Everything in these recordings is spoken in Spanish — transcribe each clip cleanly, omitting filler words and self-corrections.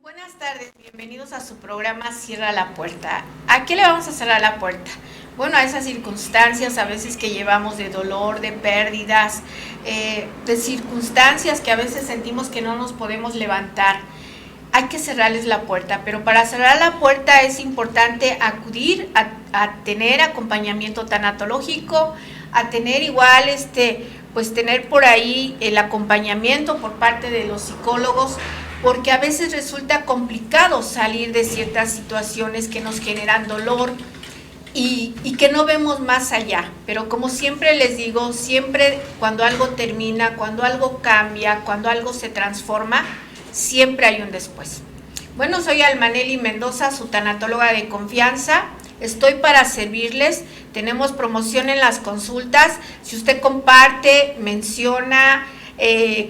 Buenas tardes, bienvenidos a su programa Cierra la Puerta. ¿A qué le vamos a cerrar la puerta? Bueno, a esas circunstancias a veces que llevamos de dolor, de pérdidas, de circunstancias que a veces sentimos que no nos podemos levantar. Hay que cerrarles la puerta, pero para cerrar la puerta es importante acudir a tener acompañamiento tanatológico, a tener igual pues tener por ahí el acompañamiento por parte de los psicólogos, porque a veces resulta complicado salir de ciertas situaciones que nos generan dolor y que no vemos más allá. Pero como siempre les digo, siempre cuando algo termina, cuando algo cambia, cuando algo se transforma, siempre hay un después. Bueno, soy Almaneli Mendoza, su tanatóloga de confianza. Estoy para servirles. Tenemos promoción en las consultas. Si usted comparte, menciona,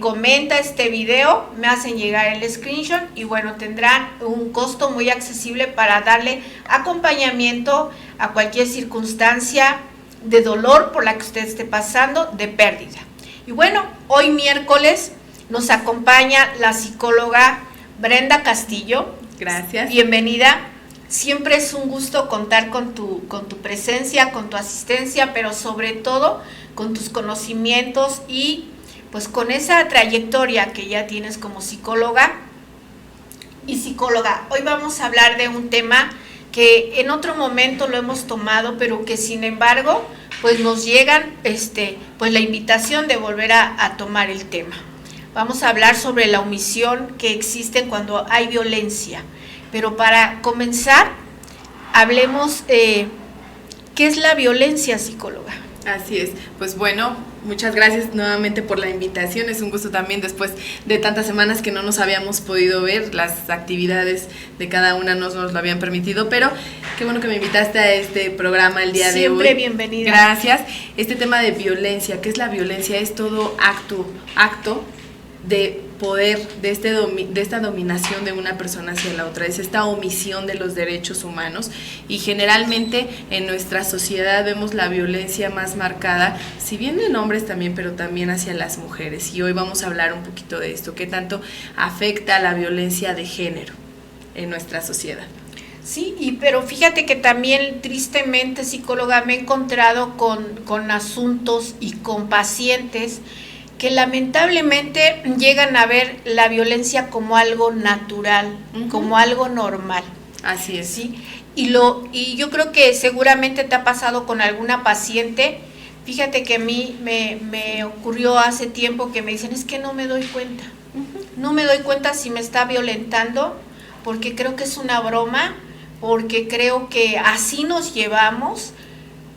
comenta este video, me hacen llegar el screenshot y bueno, tendrán un costo muy accesible para darle acompañamiento a cualquier circunstancia de dolor por la que usted esté pasando, de pérdida. Y bueno, hoy miércoles nos acompaña la psicóloga Brenda Castillo. Gracias. Bienvenida. Siempre es un gusto contar con tu presencia, con tu asistencia, pero sobre todo con tus conocimientos y pues con esa trayectoria que ya tienes como psicóloga y psicóloga. Hoy vamos a hablar de un tema que en otro momento lo hemos tomado, pero que sin embargo pues nos llegan pues la invitación de volver a tomar el tema. Vamos a hablar sobre la omisión que existe cuando hay violencia. Pero para comenzar, hablemos qué es la violencia, psicóloga. Así es, pues bueno, muchas gracias nuevamente por la invitación, es un gusto también después de tantas semanas que no nos habíamos podido ver, las actividades de cada una no nos lo habían permitido, pero qué bueno que me invitaste a este programa el día de hoy. Siempre bienvenida. Gracias. Este tema de violencia, ¿qué es la violencia? Es todo acto de poder, de esta dominación de una persona hacia la otra, es esta omisión de los derechos humanos, y generalmente en nuestra sociedad vemos la violencia más marcada, si bien en hombres también, pero también hacia las mujeres, y hoy vamos a hablar un poquito de esto, qué tanto afecta la violencia de género en nuestra sociedad. Sí, pero fíjate que también tristemente, psicóloga, me he encontrado con asuntos y con pacientes que lamentablemente llegan a ver la violencia como algo natural, como algo normal. Así es. ¿Sí? Y yo creo que seguramente te ha pasado con alguna paciente. Fíjate que a mí me ocurrió hace tiempo que me dicen, es que no me doy cuenta. No me doy cuenta si me está violentando, porque creo que es una broma, porque creo que así nos llevamos,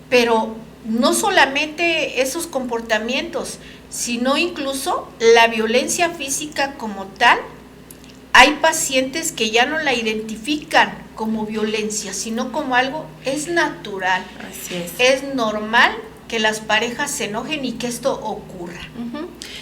pero no solamente esos comportamientos, sino incluso la violencia física como tal. Hay pacientes que ya no la identifican como violencia, sino como algo, es natural. Así es. Es normal que las parejas se enojen y que esto ocurra.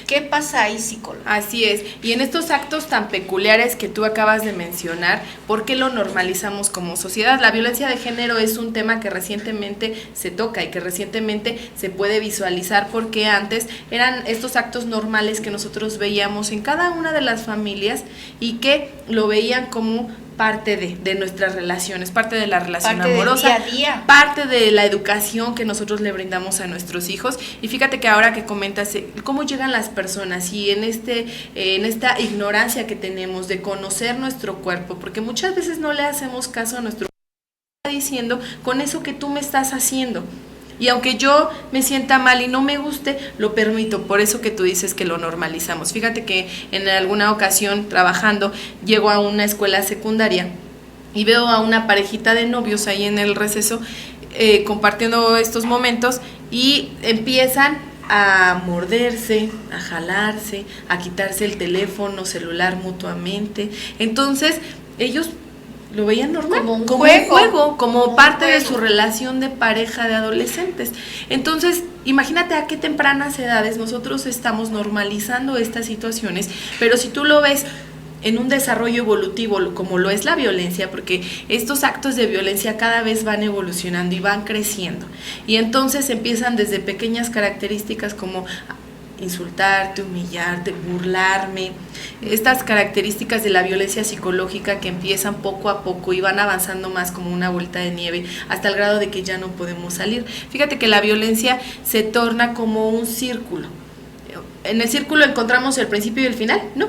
¿Qué pasa ahí, psicóloga? Así es, y en estos actos tan peculiares que tú acabas de mencionar, ¿por qué lo normalizamos como sociedad? La violencia de género es un tema que recientemente se toca y que recientemente se puede visualizar, porque antes eran estos actos normales que nosotros veíamos en cada una de las familias y que lo veían como parte de nuestras relaciones, parte de la relación amorosa, día a día, parte de la educación que nosotros le brindamos a nuestros hijos. Y fíjate que ahora que comentas cómo llegan las personas y en esta ignorancia que tenemos de conocer nuestro cuerpo, porque muchas veces no le hacemos caso a nuestro cuerpo, está diciendo con eso que tú me estás haciendo. Y aunque yo me sienta mal y no me guste, lo permito, por eso que tú dices que lo normalizamos. Fíjate que en alguna ocasión trabajando, llego a una escuela secundaria y veo a una parejita de novios ahí en el receso compartiendo estos momentos y empiezan a morderse, a jalarse, a quitarse el teléfono celular mutuamente. Entonces, ellos lo veían normal, como un juego, como parte de su relación de pareja de adolescentes. Entonces, imagínate a qué tempranas edades nosotros estamos normalizando estas situaciones, pero si tú lo ves en un desarrollo evolutivo como lo es la violencia, porque estos actos de violencia cada vez van evolucionando y van creciendo, y entonces empiezan desde pequeñas características como insultarte, humillarte, burlarme. Estas características de la violencia psicológica que empiezan poco a poco y van avanzando más como una bolita de nieve hasta el grado de que ya no podemos salir. Fíjate que la violencia se torna como un círculo. ¿En el círculo encontramos el principio y el final? No.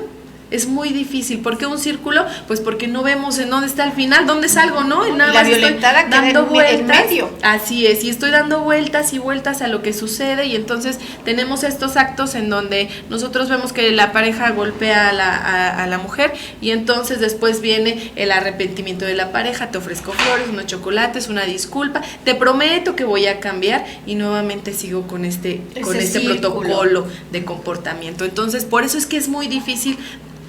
Es muy difícil. ¿Por qué un círculo? Pues porque no vemos en dónde está el final, dónde salgo, ¿no? Y nada la más violentada estoy dando vueltas. en medio. Así es, y estoy dando vueltas y vueltas a lo que sucede, y entonces tenemos estos actos en donde nosotros vemos que la pareja golpea a la mujer, y entonces después viene el arrepentimiento de la pareja, te ofrezco flores, unos chocolates, una disculpa, te prometo que voy a cambiar, y nuevamente sigo con este protocolo de comportamiento. Entonces, por eso es que es muy difícil.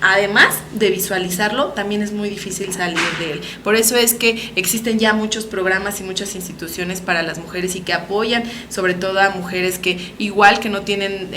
Además de visualizarlo, también es muy difícil salir de él. Por eso es que existen ya muchos programas y muchas instituciones para las mujeres y que apoyan sobre todo a mujeres que igual que no tienen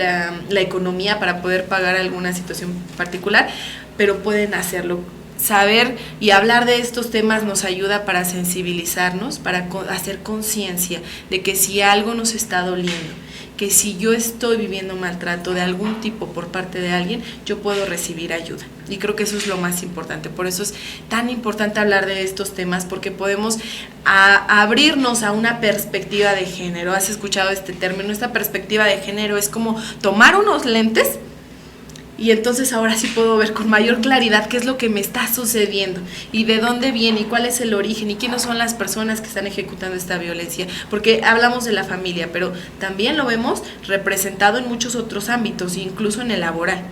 la economía para poder pagar alguna situación particular, pero pueden hacerlo. Saber y hablar de estos temas nos ayuda para sensibilizarnos, para hacer conciencia de que si algo nos está doliendo, que si yo estoy viviendo maltrato de algún tipo por parte de alguien, yo puedo recibir ayuda. Y creo que eso es lo más importante. Por eso es tan importante hablar de estos temas, porque podemos abrirnos a una perspectiva de género. ¿Has escuchado este término? Esta perspectiva de género es como tomar unos lentes y entonces ahora sí puedo ver con mayor claridad qué es lo que me está sucediendo y de dónde viene y cuál es el origen y quiénes son las personas que están ejecutando esta violencia, porque hablamos de la familia, pero también lo vemos representado en muchos otros ámbitos, incluso en el laboral.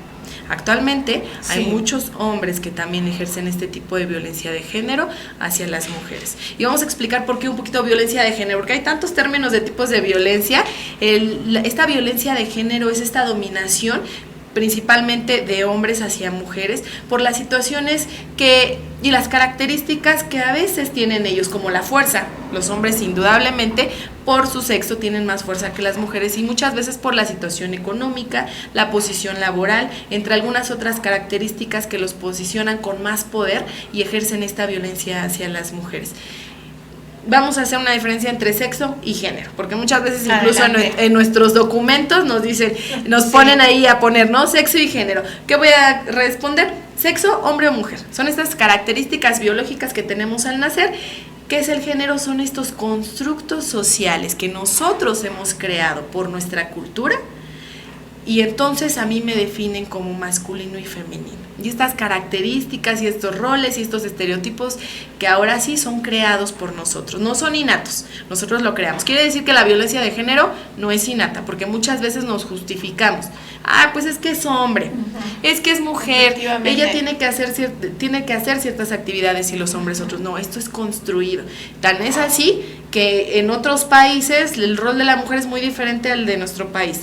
Actualmente hay muchos hombres que también ejercen este tipo de violencia de género hacia las mujeres. Y vamos a explicar por qué un poquito violencia de género, porque hay tantos términos de tipos de violencia. Esta violencia de género es esta dominación principalmente de hombres hacia mujeres por las situaciones y las características que a veces tienen ellos, como la fuerza. Los hombres indudablemente por su sexo tienen más fuerza que las mujeres y muchas veces por la situación económica, la posición laboral, entre algunas otras características que los posicionan con más poder y ejercen esta violencia hacia las mujeres. Vamos a hacer una diferencia entre sexo y género, porque muchas veces incluso en nuestros documentos nos ponen ahí a poner, ¿no? Sexo y género. ¿Qué voy a responder? Sexo, hombre o mujer. Son estas características biológicas que tenemos al nacer. ¿Qué es el género? Son estos constructos sociales que nosotros hemos creado por nuestra cultura, y entonces a mí me definen como masculino y femenino. Y estas características y estos roles y estos estereotipos que ahora sí son creados por nosotros, no son innatos, nosotros lo creamos. Quiere decir que la violencia de género no es innata, porque muchas veces nos justificamos. Pues es que es hombre, es que es mujer, ella tiene que hacer ciertas actividades y los hombres otros. No, esto es construido. Tan es así que en otros países el rol de la mujer es muy diferente al de nuestro país,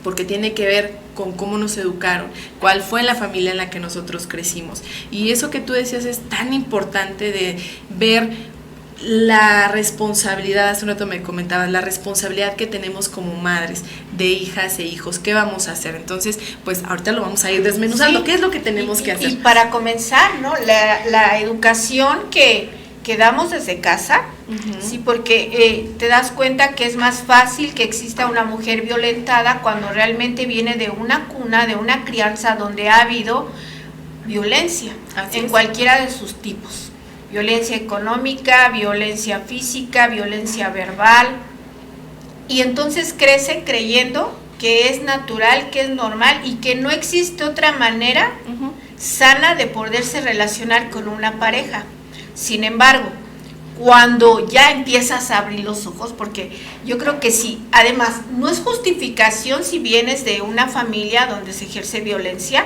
porque tiene que ver con cómo nos educaron, cuál fue la familia en la que nosotros crecimos. Y eso que tú decías es tan importante de ver la responsabilidad, hace un rato me comentabas, la responsabilidad que tenemos como madres, de hijas e hijos, ¿qué vamos a hacer? Entonces, pues ahorita lo vamos a ir desmenuzando, ¿qué es lo que tenemos que hacer? Y para comenzar, ¿no? La educación que damos desde casa, sí, porque te das cuenta que es más fácil que exista una mujer violentada cuando realmente viene de una cuna, de una crianza donde ha habido violencia en cualquiera de sus tipos. Violencia económica, violencia física, violencia verbal, y entonces crecen creyendo que es natural, que es normal y que no existe otra manera sana de poderse relacionar con una pareja. Sin embargo, cuando ya empiezas a abrir los ojos, porque yo creo que sí, además, no es justificación si vienes de una familia donde se ejerce violencia,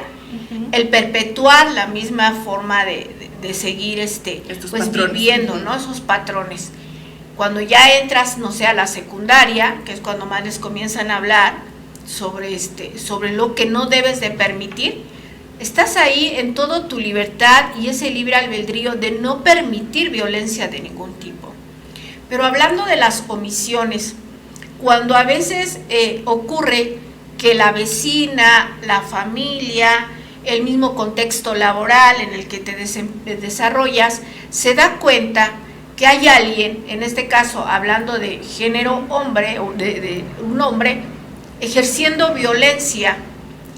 el perpetuar la misma forma de seguir pues patrones, viviendo, ¿no? Esos patrones. Cuando ya entras, no sé, a la secundaria, que es cuando más les comienzan a hablar sobre lo que no debes de permitir, estás ahí en toda tu libertad y ese libre albedrío de no permitir violencia de ningún tipo. Pero hablando de las omisiones, cuando a veces ocurre que la vecina, la familia, el mismo contexto laboral en el que te desarrollas, se da cuenta que hay alguien, en este caso hablando de género hombre, o de un hombre, ejerciendo violencia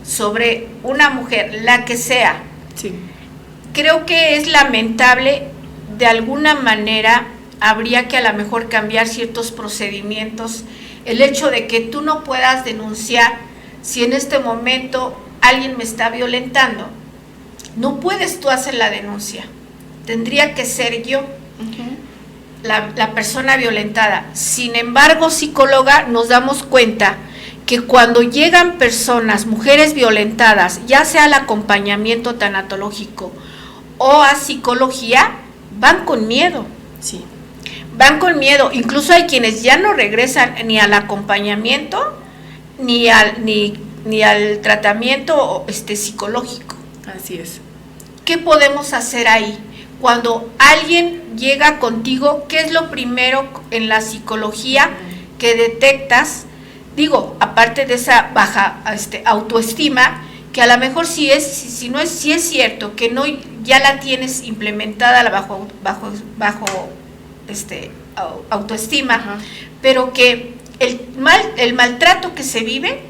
sobre una mujer, la que sea, Sí. creo que es lamentable. De alguna manera habría que a lo mejor cambiar ciertos procedimientos. El hecho de que tú no puedas denunciar si en este momento alguien me está violentando, no puedes tú hacer la denuncia. Tendría que ser yo la persona violentada. Sin embargo, psicóloga, nos damos cuenta que cuando llegan personas, mujeres violentadas, ya sea al acompañamiento tanatológico o a psicología, van con miedo. Sí. Van con miedo. Incluso hay quienes ya no regresan ni al acompañamiento ni al tratamiento psicológico. Así es. ¿Qué podemos hacer ahí? Cuando alguien llega contigo, ¿qué es lo primero en la psicología que detectas? Digo, aparte de esa baja autoestima, que a lo mejor si es cierto que no ya la tienes implementada la bajo autoestima, Ajá. pero que el maltrato que se vive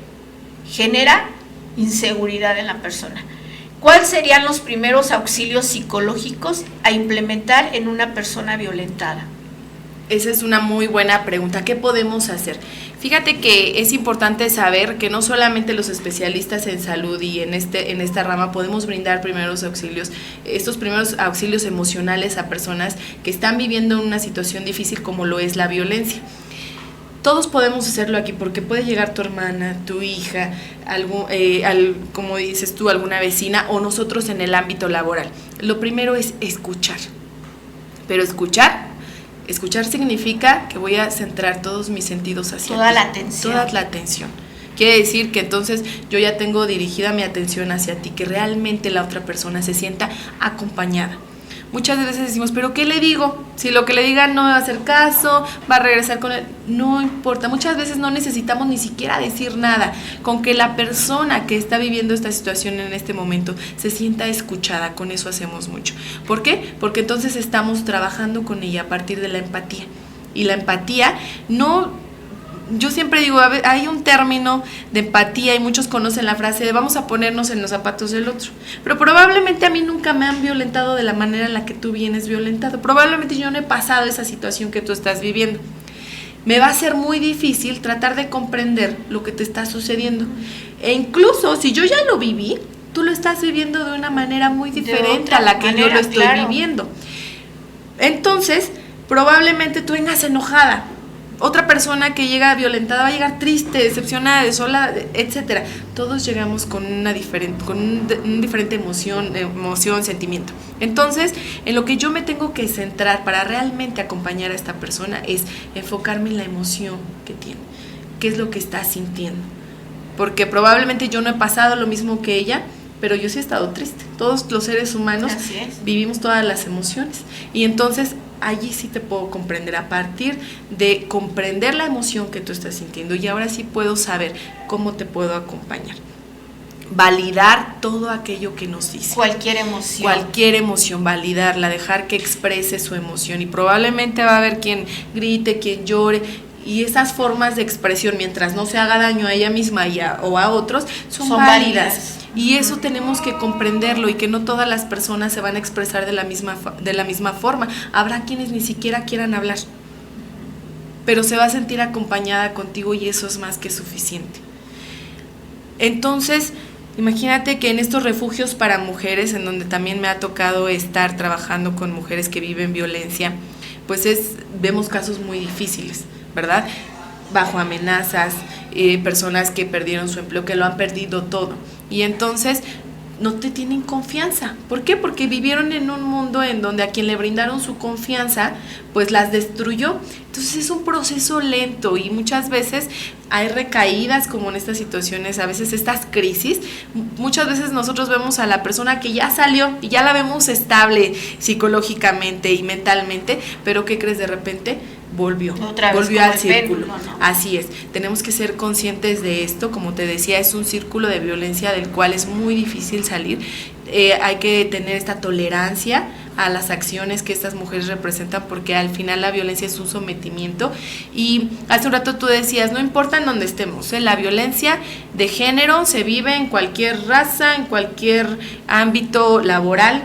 genera inseguridad en la persona. ¿Cuáles serían los primeros auxilios psicológicos a implementar en una persona violentada? Esa es una muy buena pregunta. ¿Qué podemos hacer? Fíjate que es importante saber que no solamente los especialistas en salud y en esta rama podemos brindar estos primeros auxilios emocionales a personas que están viviendo una situación difícil como lo es la violencia. Todos podemos hacerlo aquí porque puede llegar tu hermana, tu hija, como dices tú, alguna vecina o nosotros en el ámbito laboral. Lo primero es escuchar, pero escuchar significa que voy a centrar todos mis sentidos hacia toda ti, la atención. Toda la atención. Quiere decir que entonces yo ya tengo dirigida mi atención hacia ti, que realmente la otra persona se sienta acompañada. Muchas veces decimos, ¿pero qué le digo? Si lo que le diga no me va a hacer caso, va a regresar con él. No importa, muchas veces no necesitamos ni siquiera decir nada. Con que la persona que está viviendo esta situación en este momento se sienta escuchada, con eso hacemos mucho. ¿Por qué? Porque entonces estamos trabajando con ella a partir de la empatía. Y la empatía no... Yo siempre digo, hay un término de empatía y muchos conocen la frase de vamos a ponernos en los zapatos del otro, pero probablemente a mí nunca me han violentado de la manera en la que tú vienes violentado, probablemente yo no he pasado esa situación que tú estás viviendo. Me va a ser muy difícil tratar de comprender lo que te está sucediendo, e incluso si yo ya lo viví, tú lo estás viviendo de una manera muy diferente a la que yo lo estoy viviendo. Entonces, probablemente tú vengas enojada. Otra persona que llega violentada va a llegar triste, decepcionada, desolada, etcétera. Todos llegamos con una diferente emoción, sentimiento. Entonces, en lo que yo me tengo que centrar para realmente acompañar a esta persona es enfocarme en la emoción que tiene, qué es lo que está sintiendo. Porque probablemente yo no he pasado lo mismo que ella, pero yo sí he estado triste. Todos los seres humanos vivimos todas las emociones. Y entonces allí sí te puedo comprender, a partir de comprender la emoción que tú estás sintiendo, y ahora sí puedo saber cómo te puedo acompañar. Validar todo aquello que nos dice. Cualquier emoción, validarla, dejar que exprese su emoción, y probablemente va a haber quien grite, quien llore, y esas formas de expresión, mientras no se haga daño a ella misma o a otros, son válidas. Y eso tenemos que comprenderlo, y que no todas las personas se van a expresar de la misma forma. Habrá quienes ni siquiera quieran hablar, pero se va a sentir acompañada contigo, y eso es más que suficiente. Entonces, imagínate que en estos refugios para mujeres, en donde también me ha tocado estar trabajando con mujeres que viven violencia, pues vemos casos muy difíciles, ¿verdad? Bajo amenazas, personas que perdieron su empleo, que lo han perdido todo. Y entonces no te tienen confianza. ¿Por qué? Porque vivieron en un mundo en donde a quien le brindaron su confianza, pues las destruyó. Entonces es un proceso lento, y muchas veces hay recaídas como en estas situaciones, a veces estas crisis. Muchas veces nosotros vemos a la persona que ya salió y ya la vemos estable psicológicamente y mentalmente, pero ¿qué crees? De repente volvió al círculo, ¿no? Así es, tenemos que ser conscientes de esto. Como te decía, es un círculo de violencia del cual es muy difícil salir, hay que tener esta tolerancia a las acciones que estas mujeres representan, porque al final la violencia es un sometimiento. Y hace un rato tú decías, no importa en dónde estemos, la violencia de género se vive en cualquier raza, en cualquier ámbito laboral,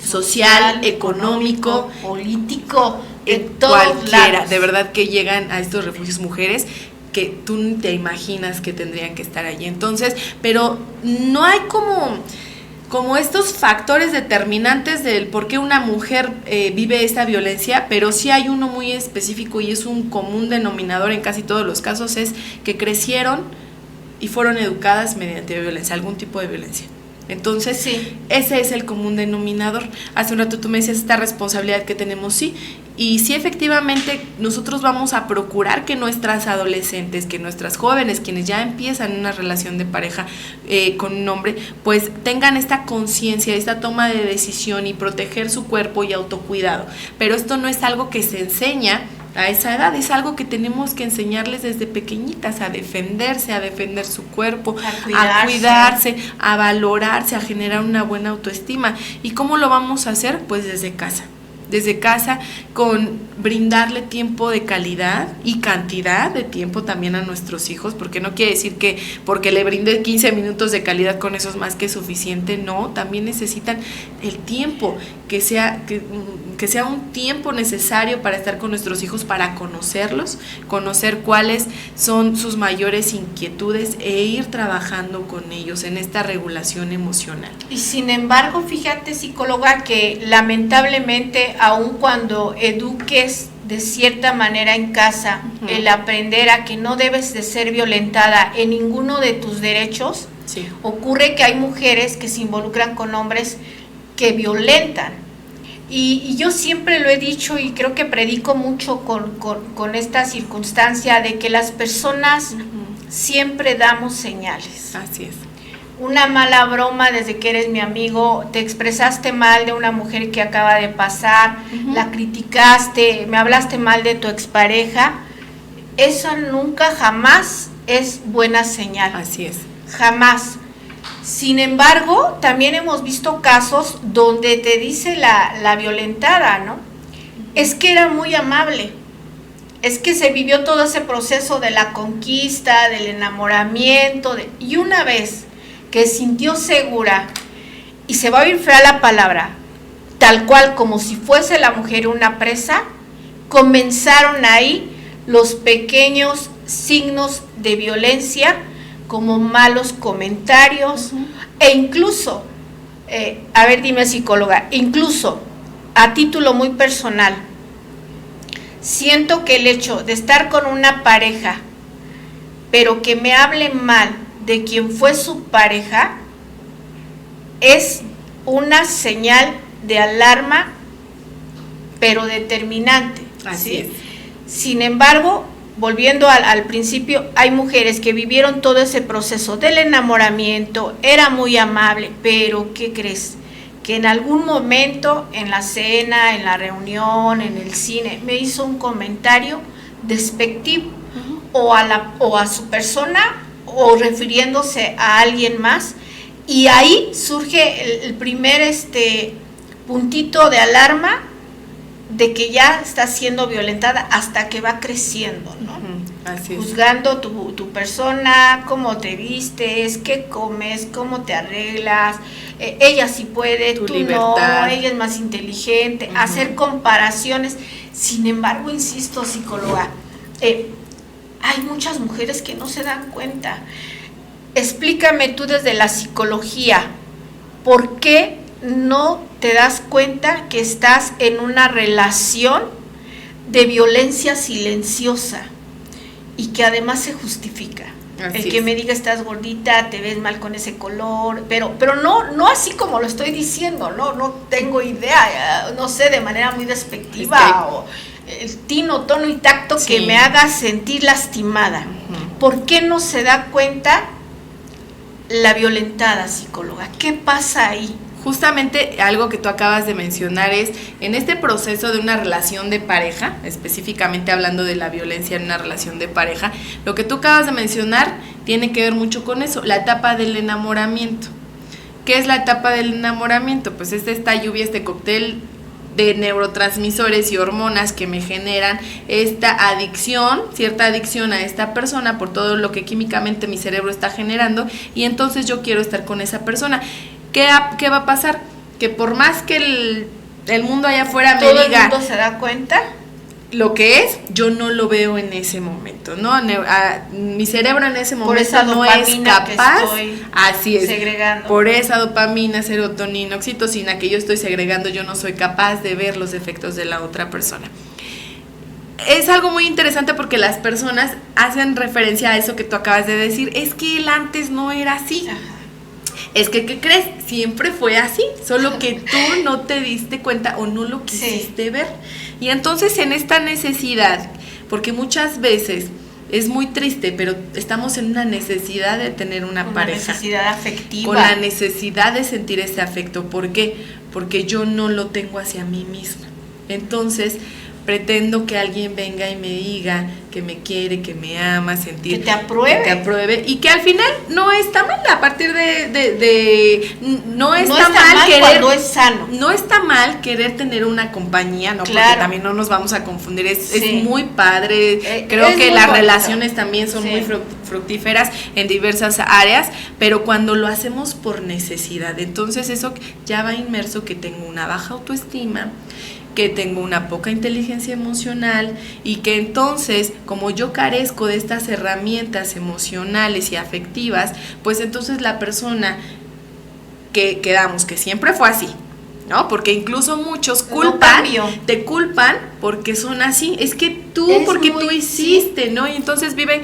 social, económico, político, en cualquiera. De verdad que llegan a estos refugios mujeres que tú ni te imaginas que tendrían que estar allí. Entonces, pero no hay como estos factores determinantes del por qué una mujer vive esta violencia, pero sí hay uno muy específico y es un común denominador en casi todos los casos, es que crecieron y fueron educadas mediante violencia, algún tipo de violencia. Entonces, sí, ese es el común denominador. Hace un rato tú me decías esta responsabilidad que tenemos, sí, y sí, efectivamente, nosotros vamos a procurar que nuestras adolescentes, que nuestras jóvenes, quienes ya empiezan una relación de pareja con un hombre, pues tengan esta conciencia, esta toma de decisión y proteger su cuerpo y autocuidado. Pero esto no es algo que se enseña a esa edad, es algo que tenemos que enseñarles desde pequeñitas, a defenderse, a defender su cuerpo, a cuidarse, a valorarse, a generar una buena autoestima. ¿Y cómo lo vamos a hacer? Pues desde casa, con brindarle tiempo de calidad y cantidad de tiempo también a nuestros hijos, porque no quiere decir que porque le brinde 15 minutos de calidad con eso es más que suficiente, no, también necesitan el tiempo, que sea un tiempo necesario para estar con nuestros hijos, para conocerlos, conocer cuáles son sus mayores inquietudes e ir trabajando con ellos en esta regulación emocional. Y sin embargo, fíjate, psicóloga, que lamentablemente aun cuando eduques de cierta manera en casa, el aprender a que no debes de ser violentada en ninguno de tus derechos, sí, ocurre que hay mujeres que se involucran con hombres que violentan. Y yo siempre lo he dicho y creo que predico mucho con esta circunstancia de que las personas siempre damos señales. Así es. Una mala broma desde que eres mi amigo, te expresaste mal de una mujer que acaba de pasar, la criticaste, me hablaste mal de tu expareja, eso nunca, jamás es buena señal. Así es. Jamás. Sin embargo, también hemos visto casos donde te dice la violentada, ¿no? Es que era muy amable, es que se vivió todo ese proceso de la conquista, del enamoramiento, y una vez que sintió segura, y se va a oír fea la palabra, tal cual como si fuese la mujer una presa, comenzaron ahí los pequeños signos de violencia, como malos comentarios, e incluso, a ver, dime, psicóloga, incluso a título muy personal, siento que el hecho de estar con una pareja, pero que me hable mal de quien fue su pareja, es una señal de alarma, pero determinante. Así ¿sí? es. Sin embargo, volviendo al principio, hay mujeres que vivieron todo ese proceso del enamoramiento, era muy amable, pero ¿qué crees? Que en algún momento, en la cena, en la reunión, en el cine, me hizo un comentario despectivo, o a su persona, o refiriéndose a alguien más, y ahí surge el primer puntito de alarma de que ya está siendo violentada hasta que va creciendo, ¿no? Así es. Juzgando tu persona, cómo te vistes, qué comes, cómo te arreglas, ella sí puede, tu tú libertad. no, ella es más inteligente, hacer comparaciones. Sin embargo, insisto, psicóloga, hay muchas mujeres que no se dan cuenta. Explícame tú desde la psicología, ¿por qué no te das cuenta que estás en una relación de violencia silenciosa y que además se justifica? Así el que es. me diga estás gordita, te ves mal con ese color, pero no así como lo estoy diciendo, no tengo idea, no sé, de manera muy despectiva, o el tino, tono y tacto que me haga sentir lastimada. ¿Por qué no se da cuenta la violentada, psicóloga? ¿Qué pasa ahí? Justamente algo que tú acabas de mencionar es, en este proceso de una relación de pareja, específicamente hablando de la violencia en una relación de pareja, lo que tú acabas de mencionar tiene que ver mucho con eso, la etapa del enamoramiento. ¿Qué es la etapa del enamoramiento? Pues es esta lluvia, este cóctel de neurotransmisores y hormonas que me generan esta adicción, cierta adicción a esta persona por todo lo que químicamente mi cerebro está generando, y entonces yo quiero estar con esa persona. ¿Qué va a pasar? Que por más que el mundo allá afuera me diga... ¿Todo el mundo se da cuenta? Lo que es, yo no lo veo en ese momento, ¿no? Mi cerebro en ese momento no es capaz, así es, segregando. Por esa dopamina, serotonina, oxitocina que yo estoy segregando, yo no soy capaz de ver los efectos de la otra persona. Es algo muy interesante porque las personas hacen referencia a eso que tú acabas de decir, es que él antes no era así. Ajá. Es que, ¿qué crees? Siempre fue así, solo que tú no te diste cuenta o no lo quisiste ver. Y entonces en esta necesidad, porque muchas veces es muy triste, pero estamos en una necesidad de tener una pareja. Una necesidad afectiva. Con la necesidad de sentir ese afecto. ¿Por qué? Porque yo no lo tengo hacia mí misma. Entonces pretendo que alguien venga y me diga que me quiere, que me ama, sentir que te apruebe y que al final no está mal a partir no está mal querer, cuando es sano. No está mal querer tener una compañía, no, claro. Porque también no nos vamos a confundir, es muy padre, creo que las relaciones también son muy fructíferas en diversas áreas, pero cuando lo hacemos por necesidad, entonces eso ya va inmerso que tengo una baja autoestima, que tengo una poca inteligencia emocional y que entonces, como yo carezco de estas herramientas emocionales y afectivas, pues entonces la persona que quedamos que siempre fue así, ¿no? Porque incluso muchos te culpan porque son así, es que tú, porque tú hiciste, ¿no? Y entonces viven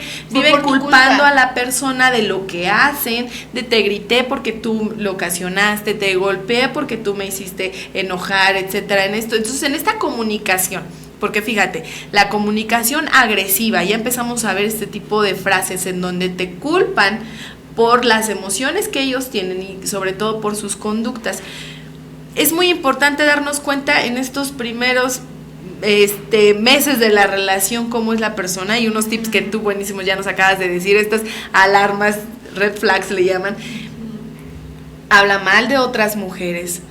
culpando a la persona de lo que hacen, de te grité porque tú lo ocasionaste, te golpeé porque tú me hiciste enojar, etcétera, entonces en esta comunicación, porque fíjate, la comunicación agresiva, ya empezamos a ver este tipo de frases en donde te culpan por las emociones que ellos tienen y sobre todo por sus conductas. Es muy importante darnos cuenta en estos primeros meses de la relación cómo es la persona, y unos tips que tú buenísimos ya nos acabas de decir, estas alarmas, red flags le llaman. Habla mal de otras mujeres.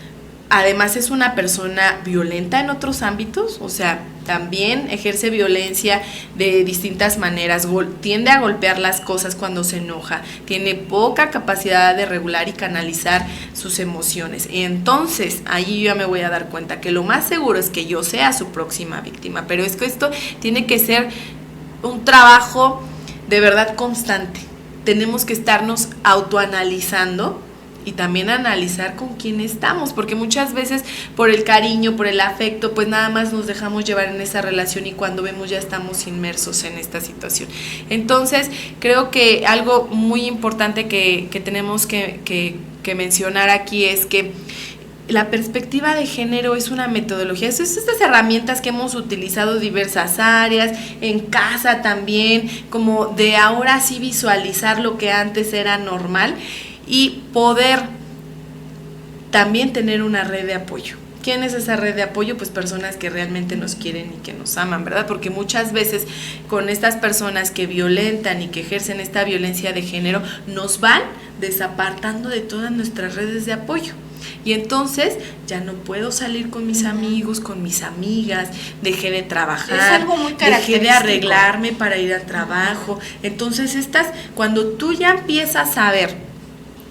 Además es una persona violenta en otros ámbitos, o sea, también ejerce violencia de distintas maneras, tiende a golpear las cosas cuando se enoja, tiene poca capacidad de regular y canalizar sus emociones. Y entonces ahí yo ya me voy a dar cuenta que lo más seguro es que yo sea su próxima víctima, pero es que esto tiene que ser un trabajo de verdad constante. Tenemos que estarnos autoanalizando y también analizar con quién estamos, porque muchas veces por el cariño, por el afecto, pues nada más nos dejamos llevar en esa relación y cuando vemos ya estamos inmersos en esta situación. Entonces, creo que algo muy importante que tenemos que mencionar aquí es que la perspectiva de género es una metodología, es estas herramientas que hemos utilizado diversas áreas, en casa también, como de ahora sí visualizar lo que antes era normal y poder también tener una red de apoyo. ¿Quién es esa red de apoyo? Pues personas que realmente nos quieren y que nos aman, ¿verdad? Porque muchas veces con estas personas que violentan y que ejercen esta violencia de género, nos van desapartando de todas nuestras redes de apoyo. Y entonces ya no puedo salir con mis amigos, con mis amigas, dejé de trabajar, es algo muy dejé de arreglarme para ir al trabajo. Entonces cuando tú ya empiezas a ver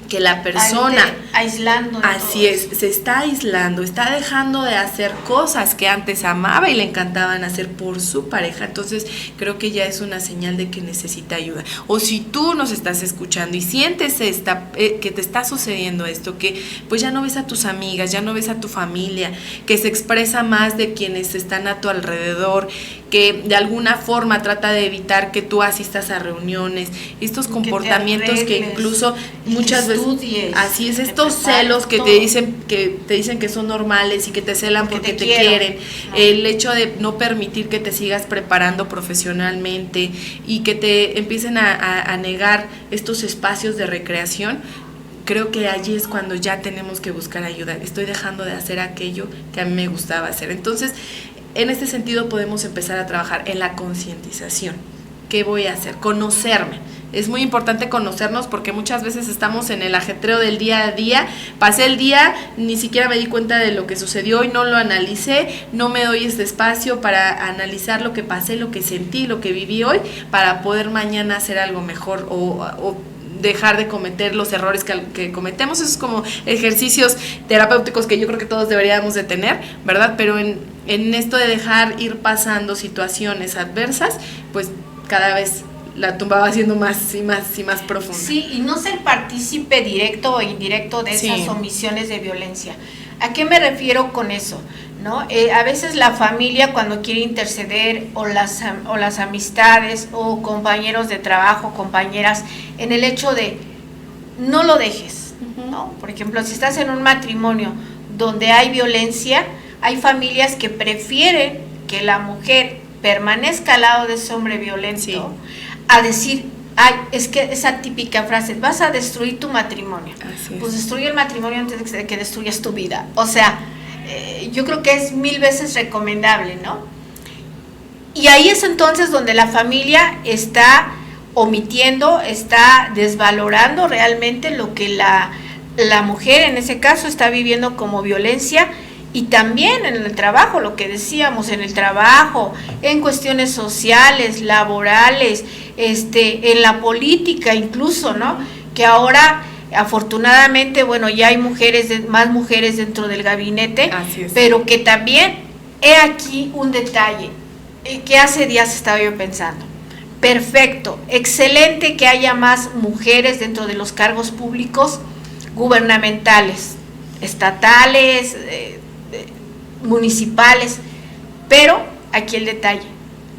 que la persona aislando, así es, se está aislando, está dejando de hacer cosas que antes amaba y le encantaban hacer por su pareja, entonces creo que ya es una señal de que necesita ayuda. O si tú nos estás escuchando y sientes que te está sucediendo esto, que pues ya no ves a tus amigas, ya no ves a tu familia, que se expresa más de quienes están a tu alrededor, que de alguna forma trata de evitar que tú asistas a reuniones, estos comportamientos que incluso muchas veces, así es, estos celos que te dicen que son normales y que te celan porque te quieren, el hecho de no permitir que te sigas preparando profesionalmente y que te empiecen a negar estos espacios de recreación. Creo que allí es cuando ya tenemos que buscar ayuda. Estoy dejando de hacer aquello que a mí me gustaba hacer. Entonces, en este sentido podemos empezar a trabajar en la concientización. ¿Qué voy a hacer? Conocerme. Es muy importante conocernos porque muchas veces estamos en el ajetreo del día a día. Pasé el día, ni siquiera me di cuenta de lo que sucedió y no lo analicé. No me doy este espacio para analizar lo que pasé, lo que sentí, lo que viví hoy, para poder mañana hacer algo mejor o dejar de cometer los errores que cometemos. Esos como ejercicios terapéuticos que yo creo que todos deberíamos de tener, ¿verdad? Pero en esto de dejar ir pasando situaciones adversas, pues cada vez la tumba va siendo más y más y más profunda. Sí, y no ser partícipe directo o indirecto de esas omisiones de violencia. ¿A qué me refiero con eso? ¿No? A veces la familia, cuando quiere interceder, o las amistades o compañeros de trabajo, compañeras, en el hecho de no lo dejes, ¿no? Por ejemplo, si estás en un matrimonio donde hay violencia, hay familias que prefieren que la mujer permanezca al lado de ese hombre violento, a decir, ay, es que esa típica frase, vas a destruir tu matrimonio. Pues destruye el matrimonio antes de que destruyas tu vida. O sea, yo creo que es 1000 veces recomendable, ¿no? Y ahí es entonces donde la familia está omitiendo, está desvalorando realmente lo que la mujer en ese caso está viviendo como violencia. Y también en el trabajo, lo que decíamos, en el trabajo, en cuestiones sociales, laborales, en la política incluso, ¿no? Que ahora, afortunadamente, bueno, ya hay más mujeres dentro del gabinete, pero que también, he aquí un detalle, que hace días estaba yo pensando. Perfecto, excelente que haya más mujeres dentro de los cargos públicos gubernamentales, estatales, municipales, pero aquí el detalle,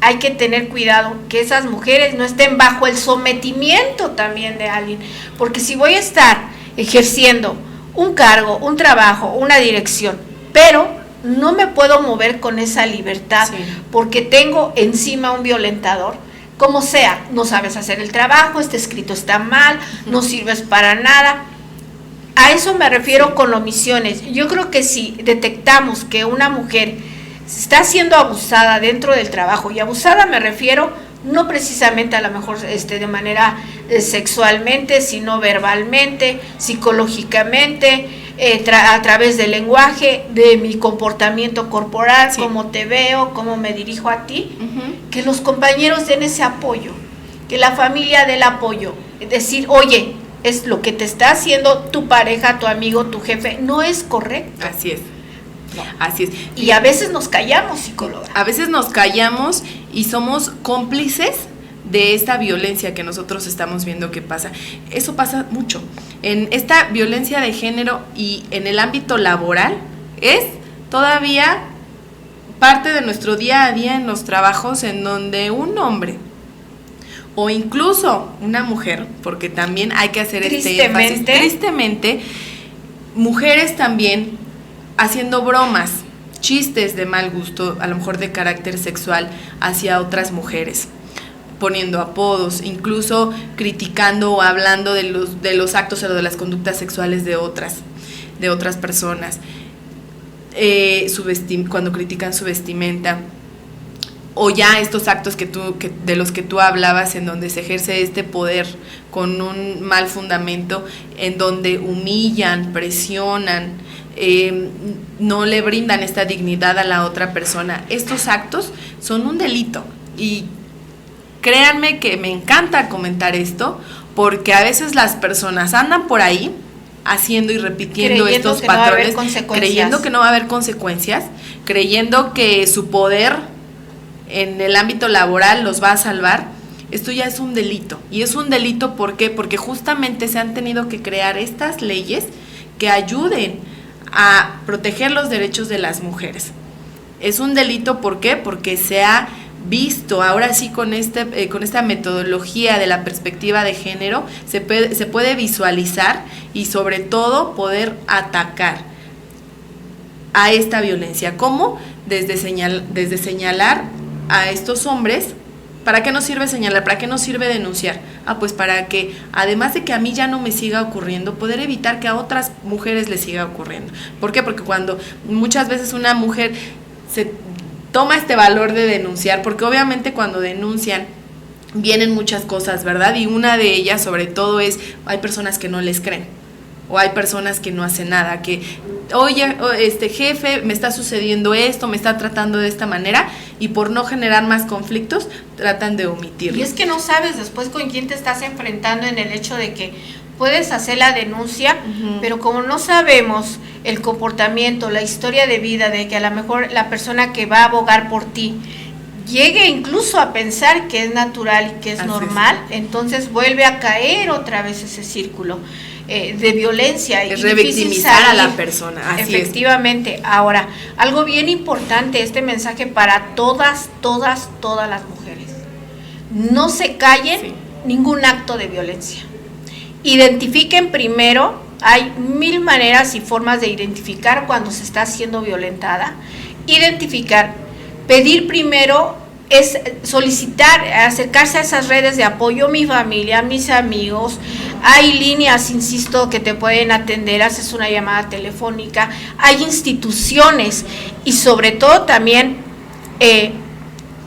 hay que tener cuidado que esas mujeres no estén bajo el sometimiento también de alguien, porque si voy a estar ejerciendo un cargo, un trabajo, una dirección, pero no me puedo mover con esa libertad, porque tengo encima un violentador, como sea, no sabes hacer el trabajo, este escrito está mal, no sirves para nada. A eso me refiero con omisiones. Yo creo que si detectamos que una mujer está siendo abusada dentro del trabajo, y abusada me refiero no precisamente a lo mejor de manera sexualmente, sino verbalmente, psicológicamente, a través del lenguaje, de mi comportamiento corporal, cómo te veo, cómo me dirijo a ti, que los compañeros den ese apoyo, que la familia dé el apoyo, decir, oye, es lo que te está haciendo tu pareja, tu amigo, tu jefe, no es correcto. Así es. No. Así es. Y a veces nos callamos, psicóloga. A veces nos callamos y somos cómplices de esta violencia que nosotros estamos viendo que pasa. Eso pasa mucho. En esta violencia de género y en el ámbito laboral es todavía parte de nuestro día a día en los trabajos, en donde un hombre o incluso una mujer, porque también hay que hacer este énfasis, tristemente, mujeres también haciendo bromas, chistes de mal gusto, a lo mejor de carácter sexual, hacia otras mujeres, poniendo apodos, incluso criticando o hablando de los actos o de las conductas sexuales de otras personas, cuando critican su vestimenta, o ya estos actos de los que tú hablabas, en donde se ejerce este poder con un mal fundamento, en donde humillan, presionan, no le brindan esta dignidad a la otra persona. Estos actos son un delito, y créanme que me encanta comentar esto, porque a veces las personas andan por ahí haciendo y repitiendo estos patrones, creyendo que no va a haber consecuencias, creyendo que su poder en el ámbito laboral los va a salvar. Esto ya es un delito. Y es un delito, ¿por qué? Porque justamente se han tenido que crear estas leyes que ayuden a proteger los derechos de las mujeres. Es un delito, ¿por qué? Porque se ha visto, ahora sí con esta metodología de la perspectiva de género, se puede visualizar y sobre todo poder atacar a esta violencia. ¿Cómo? Desde señalar a estos hombres. ¿Para qué nos sirve señalar? ¿Para qué nos sirve denunciar? Pues para que, además de que a mí ya no me siga ocurriendo, poder evitar que a otras mujeres les siga ocurriendo. ¿Por qué? Porque cuando muchas veces una mujer se toma este valor de denunciar, porque obviamente cuando denuncian vienen muchas cosas, ¿verdad? Y una de ellas, sobre todo, es, hay personas que no les creen, o hay personas que no hacen nada, que, oye, jefe, me está sucediendo esto, me está tratando de esta manera, y por no generar más conflictos, tratan de omitirlo. Y es que no sabes después con quién te estás enfrentando, en el hecho de que puedes hacer la denuncia, pero como no sabemos el comportamiento, la historia de vida, de que a lo mejor la persona que va a abogar por ti llegue incluso a pensar que es natural y que es normal, entonces vuelve a caer otra vez ese círculo de violencia. Es revictimizar a la persona. Así efectivamente. Es. Ahora, algo bien importante, este mensaje para todas las mujeres. No se callen ningún acto de violencia. Identifiquen primero, hay 1000 maneras y formas de identificar cuando se está siendo violentada. Identificar, pedir primero, es solicitar, acercarse a esas redes de apoyo, mi familia, mis amigos. Hay líneas, insisto, que te pueden atender, haces una llamada telefónica, hay instituciones, y sobre todo también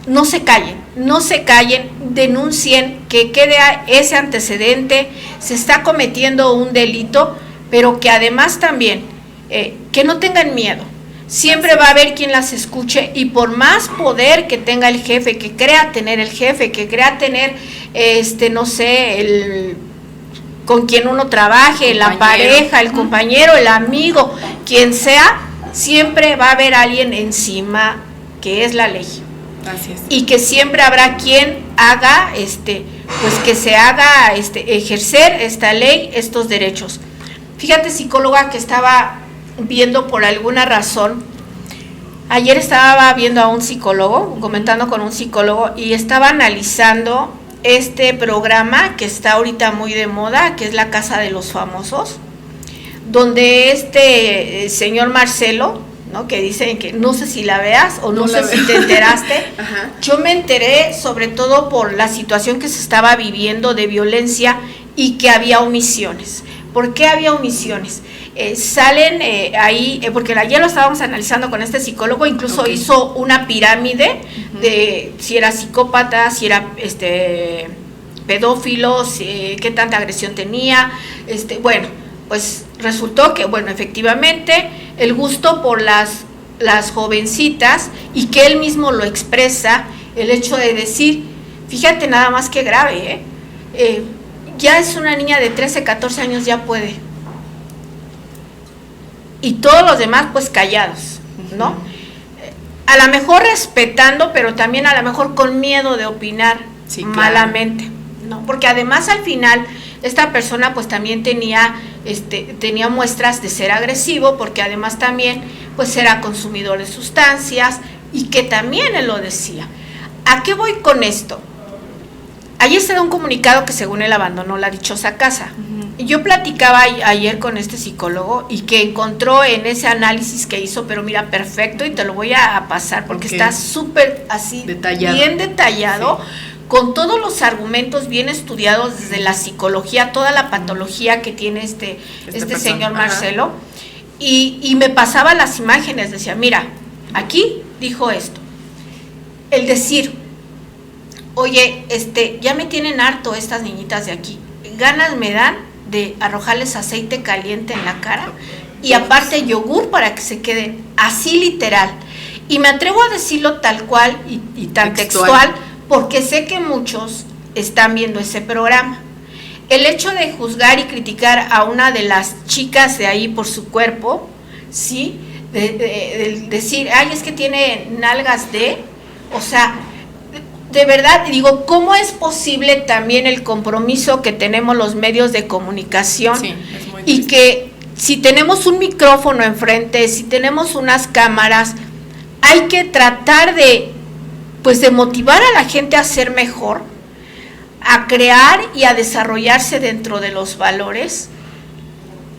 no se callen, denuncien, que quede ese antecedente, se está cometiendo un delito, pero que además también, que no tengan miedo. Siempre va a haber quien las escuche, y por más poder que tenga el jefe, que crea tener el jefe, que crea tener, no sé, con quien uno trabaje, la pareja, el compañero, el amigo, quien sea, siempre va a haber alguien encima, que es la ley. Así es. Y que siempre habrá quien haga, pues que se haga ejercer esta ley, estos derechos. Fíjate, psicóloga, que estaba viendo por alguna razón, ayer estaba viendo a un psicólogo, comentando con un psicólogo, y estaba analizando este programa que está ahorita muy de moda, que es La Casa de los Famosos, donde señor Marcelo, ¿no?, que dicen que, no sé si la veas o no sé si te enteraste. Ajá. Yo me enteré sobre todo por la situación que se estaba viviendo de violencia y que había omisiones. ¿Por qué había omisiones? Salen ahí, porque ayer lo estábamos analizando con este psicólogo, incluso hizo una pirámide de si era psicópata, si era pedófilo, qué tanta agresión tenía, bueno, pues resultó que, bueno, efectivamente, el gusto por las jovencitas, y que él mismo lo expresa, el hecho de decir, fíjate nada más que grave, ya es una niña de 13, 14 años, ya puede. Y todos los demás pues callados, ¿no? A lo mejor respetando, pero también a lo mejor con miedo de opinar malamente, ¿no? Porque además al final esta persona pues también tenía muestras de ser agresivo, porque además también pues era consumidor de sustancias, y que también él lo decía. ¿A qué voy con esto? Ayer se da un comunicado que según él abandonó la dichosa casa. Yo platicaba ayer con este psicólogo, y que encontró en ese análisis que hizo, pero mira, perfecto, y te lo voy a pasar porque está súper así, detallado. Bien detallado, con todos los argumentos bien estudiados desde la psicología, toda la patología que tiene este señor Marcelo. Y me pasaba las imágenes, decía, mira, aquí dijo esto, el decir, oye, ya me tienen harto estas niñitas de aquí, ganas me dan de arrojarles aceite caliente en la cara, y aparte yogur para que se queden, así literal. Y me atrevo a decirlo tal cual y tan textual, porque sé que muchos están viendo ese programa. El hecho de juzgar y criticar a una de las chicas de ahí por su cuerpo, ¿sí? De decir, ay, es que tiene nalgas o sea, de verdad, digo, ¿cómo es posible también el compromiso que tenemos los medios de comunicación? Sí, es muy triste. Y que si tenemos un micrófono enfrente, si tenemos unas cámaras, hay que tratar de motivar a la gente a ser mejor, a crear y a desarrollarse dentro de los valores,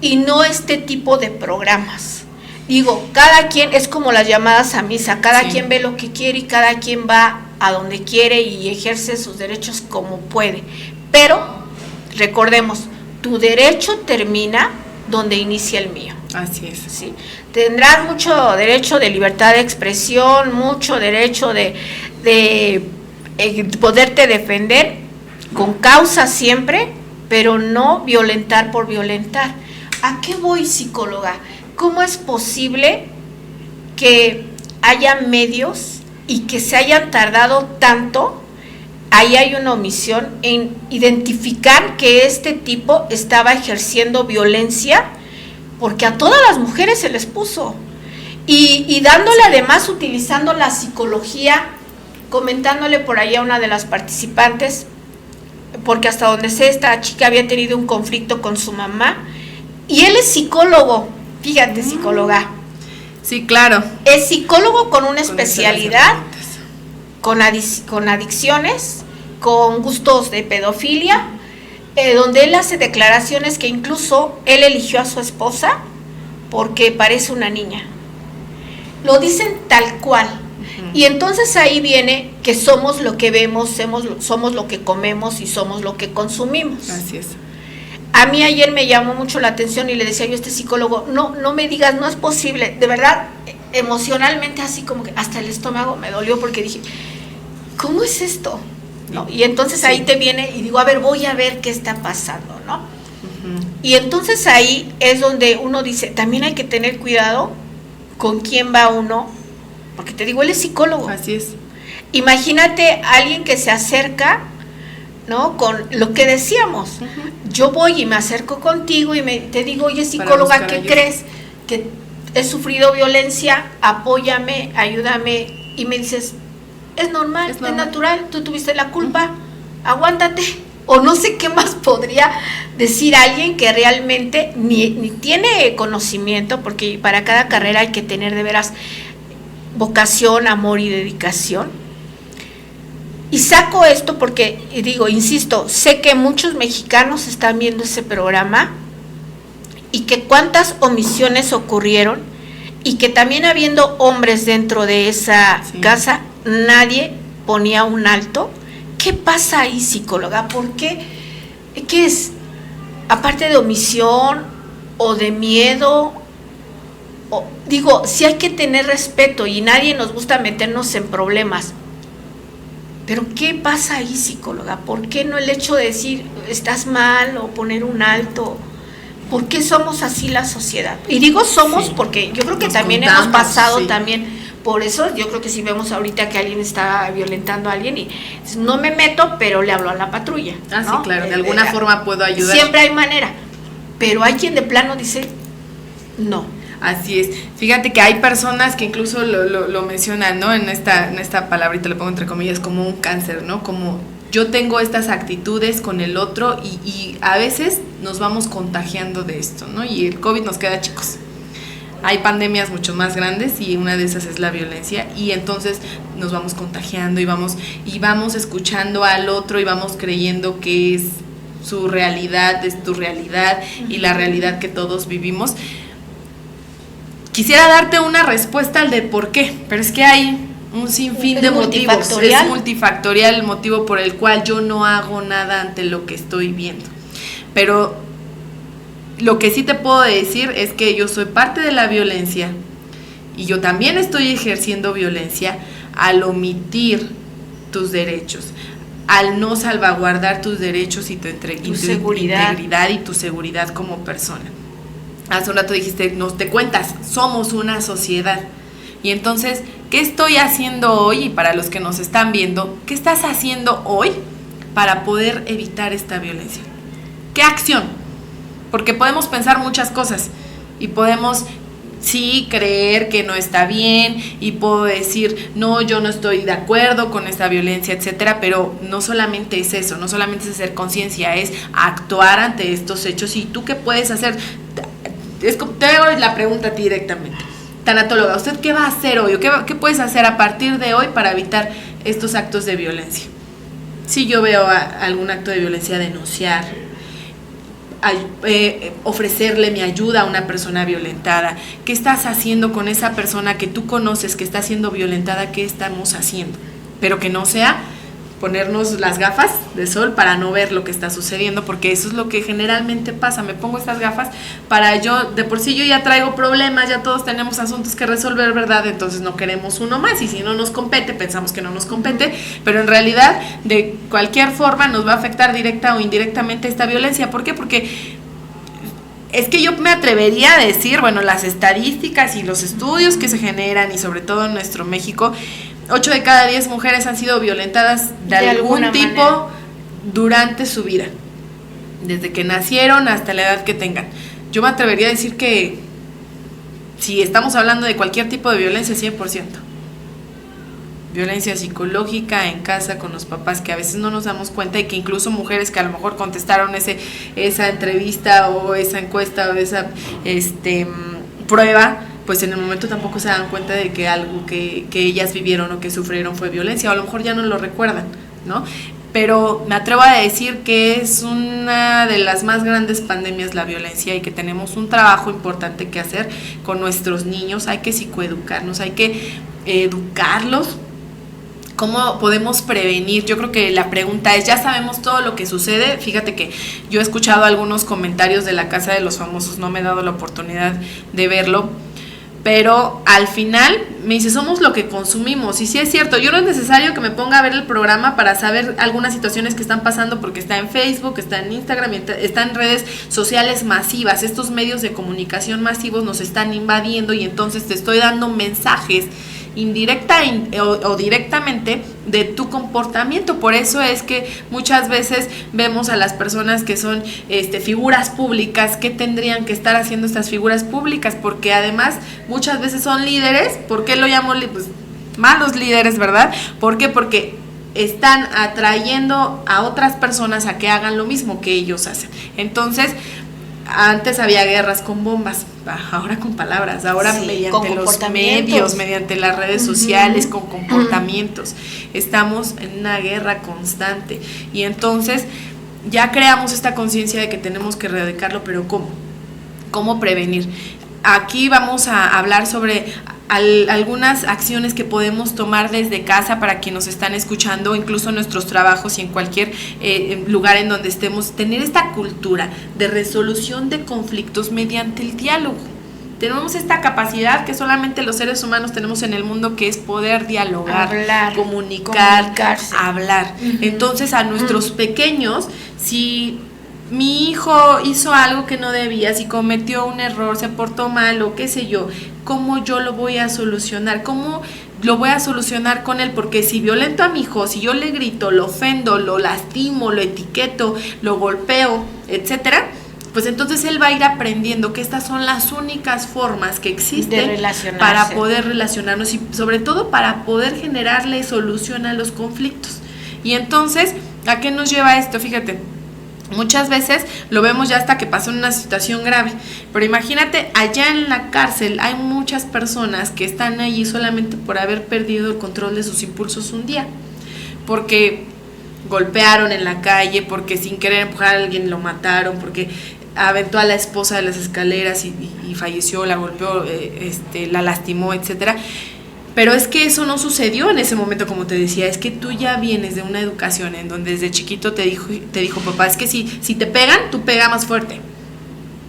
y no este tipo de programas. Digo, cada quien, es como las llamadas a misa, cada quien ve lo que quiere, y cada quien va a donde quiere y ejerce sus derechos como puede. Pero recordemos, tu derecho termina donde inicia el mío. Así es. ¿Sí? Tendrás mucho derecho de libertad de expresión, mucho derecho de poderte defender con causa siempre, pero no violentar por violentar. ¿A qué voy, psicóloga? ¿Cómo es posible que haya medios y que se hayan tardado tanto? Ahí hay una omisión en identificar que este tipo estaba ejerciendo violencia, porque a todas las mujeres se les puso. Y dándole además, utilizando la psicología, comentándole por ahí a una de las participantes, porque hasta donde sé, esta chica había tenido un conflicto con su mamá, y él es psicólogo, fíjate, psicóloga. Sí, claro. Es psicólogo con una especialidad, con adicciones, con gustos de pedofilia, donde él hace declaraciones que incluso él eligió a su esposa porque parece una niña. Lo dicen tal cual. Y entonces ahí viene que somos lo que vemos, somos lo que comemos y somos lo que consumimos. Así es. A mí ayer me llamó mucho la atención y le decía yo a este psicólogo, no me digas, no es posible. De verdad, emocionalmente así como que hasta el estómago me dolió porque dije, ¿cómo es esto? ¿No? Y entonces ahí te viene y digo, a ver, voy a ver qué está pasando, ¿no? Y entonces ahí es donde uno dice, también hay que tener cuidado con quién va uno, porque te digo, él es psicólogo. Así es. Imagínate a alguien que se acerca, ¿no? Con lo que decíamos. Yo voy y me acerco contigo y te digo, oye, psicóloga, ¿qué crees? Que he sufrido violencia, apóyame, ayúdame. Y me dices, es normal, es natural, tú tuviste la culpa, aguántate. O no sé qué más podría decir alguien que realmente ni tiene conocimiento, porque para cada carrera hay que tener de veras vocación, amor y dedicación. Y saco esto porque, digo, insisto, sé que muchos mexicanos están viendo ese programa y que cuántas omisiones ocurrieron y que también habiendo hombres dentro de esa casa, nadie ponía un alto. ¿Qué pasa ahí, psicóloga? ¿Por qué? ¿Qué es? Aparte de omisión o de miedo, digo, sí hay que tener respeto y nadie nos gusta meternos en problemas. Pero ¿qué pasa ahí, psicóloga? ¿Por qué no el hecho de decir estás mal o poner un alto? ¿Por qué somos así la sociedad? Y digo somos porque yo creo que también hemos pasado también por eso. Yo creo que si vemos ahorita que alguien está violentando a alguien y no me meto, pero le hablo a la patrulla. ¿No? Sí, claro, de alguna forma puedo ayudar. Siempre hay manera, pero hay quien de plano dice no. Así es. Fíjate que hay personas que incluso lo mencionan, ¿no? En esta palabrita, lo pongo entre comillas, como un cáncer, ¿no? Como yo tengo estas actitudes con el otro y a veces nos vamos contagiando de esto, ¿no? Y el COVID nos queda chicos. Hay pandemias mucho más grandes y una de esas es la violencia y entonces nos vamos contagiando y vamos escuchando al otro y vamos creyendo que es su realidad, es tu realidad y la realidad que todos vivimos. Quisiera darte una respuesta al de por qué, pero es que hay un sinfín de motivos. Es multifactorial el motivo por el cual yo no hago nada ante lo que estoy viendo. Pero lo que sí te puedo decir es que yo soy parte de la violencia y yo también estoy ejerciendo violencia al omitir tus derechos, al no salvaguardar tus derechos y tu integridad y tu seguridad como persona. Hace un rato dijiste, nos te cuentas, somos una sociedad. Y entonces, ¿qué estoy haciendo hoy? Y para los que nos están viendo, ¿qué estás haciendo hoy para poder evitar esta violencia? ¿Qué acción? Porque podemos pensar muchas cosas y podemos, sí, creer que no está bien y puedo decir, no, yo no estoy de acuerdo con esta violencia, etcétera, pero no solamente es eso, no solamente es hacer conciencia, es actuar ante estos hechos. ¿Y tú qué puedes hacer? Te hago la pregunta a ti directamente. Tanatóloga, ¿usted qué va a hacer hoy? ¿Qué puedes hacer a partir de hoy para evitar estos actos de violencia? Si yo veo algún acto de violencia, denunciar, ofrecerle mi ayuda a una persona violentada. ¿Qué estás haciendo con esa persona que tú conoces que está siendo violentada? ¿Qué estamos haciendo? Pero que no sea ponernos las gafas de sol para no ver lo que está sucediendo, porque eso es lo que generalmente pasa. Me pongo estas gafas para yo, de por sí yo ya traigo problemas, ya todos tenemos asuntos que resolver, ¿verdad? Entonces no queremos uno más, y si no nos compete, pensamos que no nos compete, pero en realidad de cualquier forma nos va a afectar directa o indirectamente esta violencia. ¿Por qué? Porque es que yo me atrevería a decir, bueno, las estadísticas y los estudios que se generan, y sobre todo en nuestro México, 8 de cada 10 mujeres han sido violentadas de algún tipo manera durante su vida, desde que nacieron hasta la edad que tengan. Yo me atrevería a decir que si estamos hablando de cualquier tipo de violencia, 100%. Violencia psicológica en casa con los papás, que a veces no nos damos cuenta, y que incluso mujeres que a lo mejor contestaron esa entrevista o esa encuesta o esa prueba, pues en el momento tampoco se dan cuenta de que algo que ellas vivieron o que sufrieron fue violencia, o a lo mejor ya no lo recuerdan, ¿no? Pero me atrevo a decir que es una de las más grandes pandemias la violencia, y que tenemos un trabajo importante que hacer con nuestros niños. Hay que psicoeducarnos, hay que educarlos. ¿Cómo podemos prevenir? Yo creo que la pregunta es, ya sabemos todo lo que sucede. Fíjate que yo he escuchado algunos comentarios de la Casa de los Famosos, no me he dado la oportunidad de verlo, pero al final me dice, somos lo que consumimos. Y sí es cierto, yo no es necesario que me ponga a ver el programa para saber algunas situaciones que están pasando, porque está en Facebook, está en Instagram, está en redes sociales masivas. Estos medios de comunicación masivos nos están invadiendo, y entonces te estoy dando mensajes indirecta o directamente de tu comportamiento. Por eso es que muchas veces vemos a las personas que son figuras públicas. ¿Qué tendrían que estar haciendo estas figuras públicas? Porque además muchas veces son líderes. ¿Por qué lo llamo? Pues malos líderes, ¿verdad? ¿Por qué? Porque están atrayendo a otras personas a que hagan lo mismo que ellos hacen. Entonces, antes había guerras con bombas, ahora con palabras, ahora sí, mediante los medios, mediante las redes sociales, con comportamientos. Estamos en una guerra constante, y entonces ya creamos esta conciencia de que tenemos que erradicarlo, pero ¿cómo? ¿Cómo prevenir? Aquí vamos a hablar sobre algunas acciones que podemos tomar desde casa para quienes nos están escuchando, incluso en nuestros trabajos y en cualquier lugar en donde estemos, tener esta cultura de resolución de conflictos mediante el diálogo. Tenemos esta capacidad que solamente los seres humanos tenemos en el mundo, que es poder dialogar, comunicarse, hablar. Entonces, a nuestros pequeños, si mi hijo hizo algo que no debía, si cometió un error, se portó mal o qué sé yo, ¿cómo yo lo voy a solucionar? ¿Cómo lo voy a solucionar con él? Porque si violento a mi hijo, si yo le grito, lo ofendo, lo lastimo, lo etiqueto, lo golpeo, etcétera, pues entonces él va a ir aprendiendo que estas son las únicas formas que existen para poder relacionarnos, y sobre todo para poder generarle solución a los conflictos. Y entonces, ¿a qué nos lleva esto? Fíjate, muchas veces lo vemos ya hasta que pasó en una situación grave, pero imagínate, allá en la cárcel hay muchas personas que están allí solamente por haber perdido el control de sus impulsos un día, porque golpearon en la calle, porque sin querer empujar a alguien lo mataron, porque aventó a la esposa de las escaleras y falleció, la golpeó, la lastimó, etcétera. Pero es que eso no sucedió en ese momento, como te decía, es que tú ya vienes de una educación en donde desde chiquito te dijo papá, es que si te pegan, tú pega más fuerte,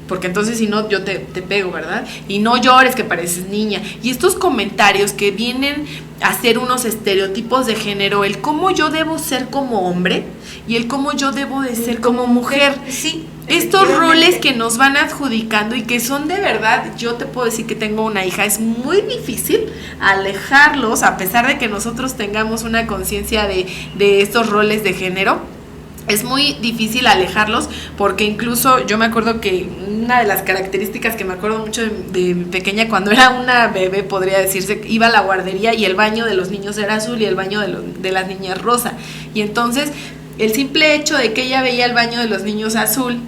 porque entonces si no yo te pego, ¿verdad? Y no llores que pareces niña. Y estos comentarios que vienen a ser unos estereotipos de género, el cómo yo debo ser como hombre y el cómo yo debo de ser como mujer. Sí. Estos roles que nos van adjudicando y que son de verdad, yo te puedo decir que tengo una hija, es muy difícil alejarlos, a pesar de que nosotros tengamos una conciencia de estos roles de género. Es muy difícil alejarlos, porque incluso yo me acuerdo que una de las características que me acuerdo mucho de pequeña, cuando era una bebé, podría decirse, iba a la guardería y el baño de los niños era azul y el baño de las niñas rosa. Y entonces el simple hecho de que ella veía el baño de los niños azul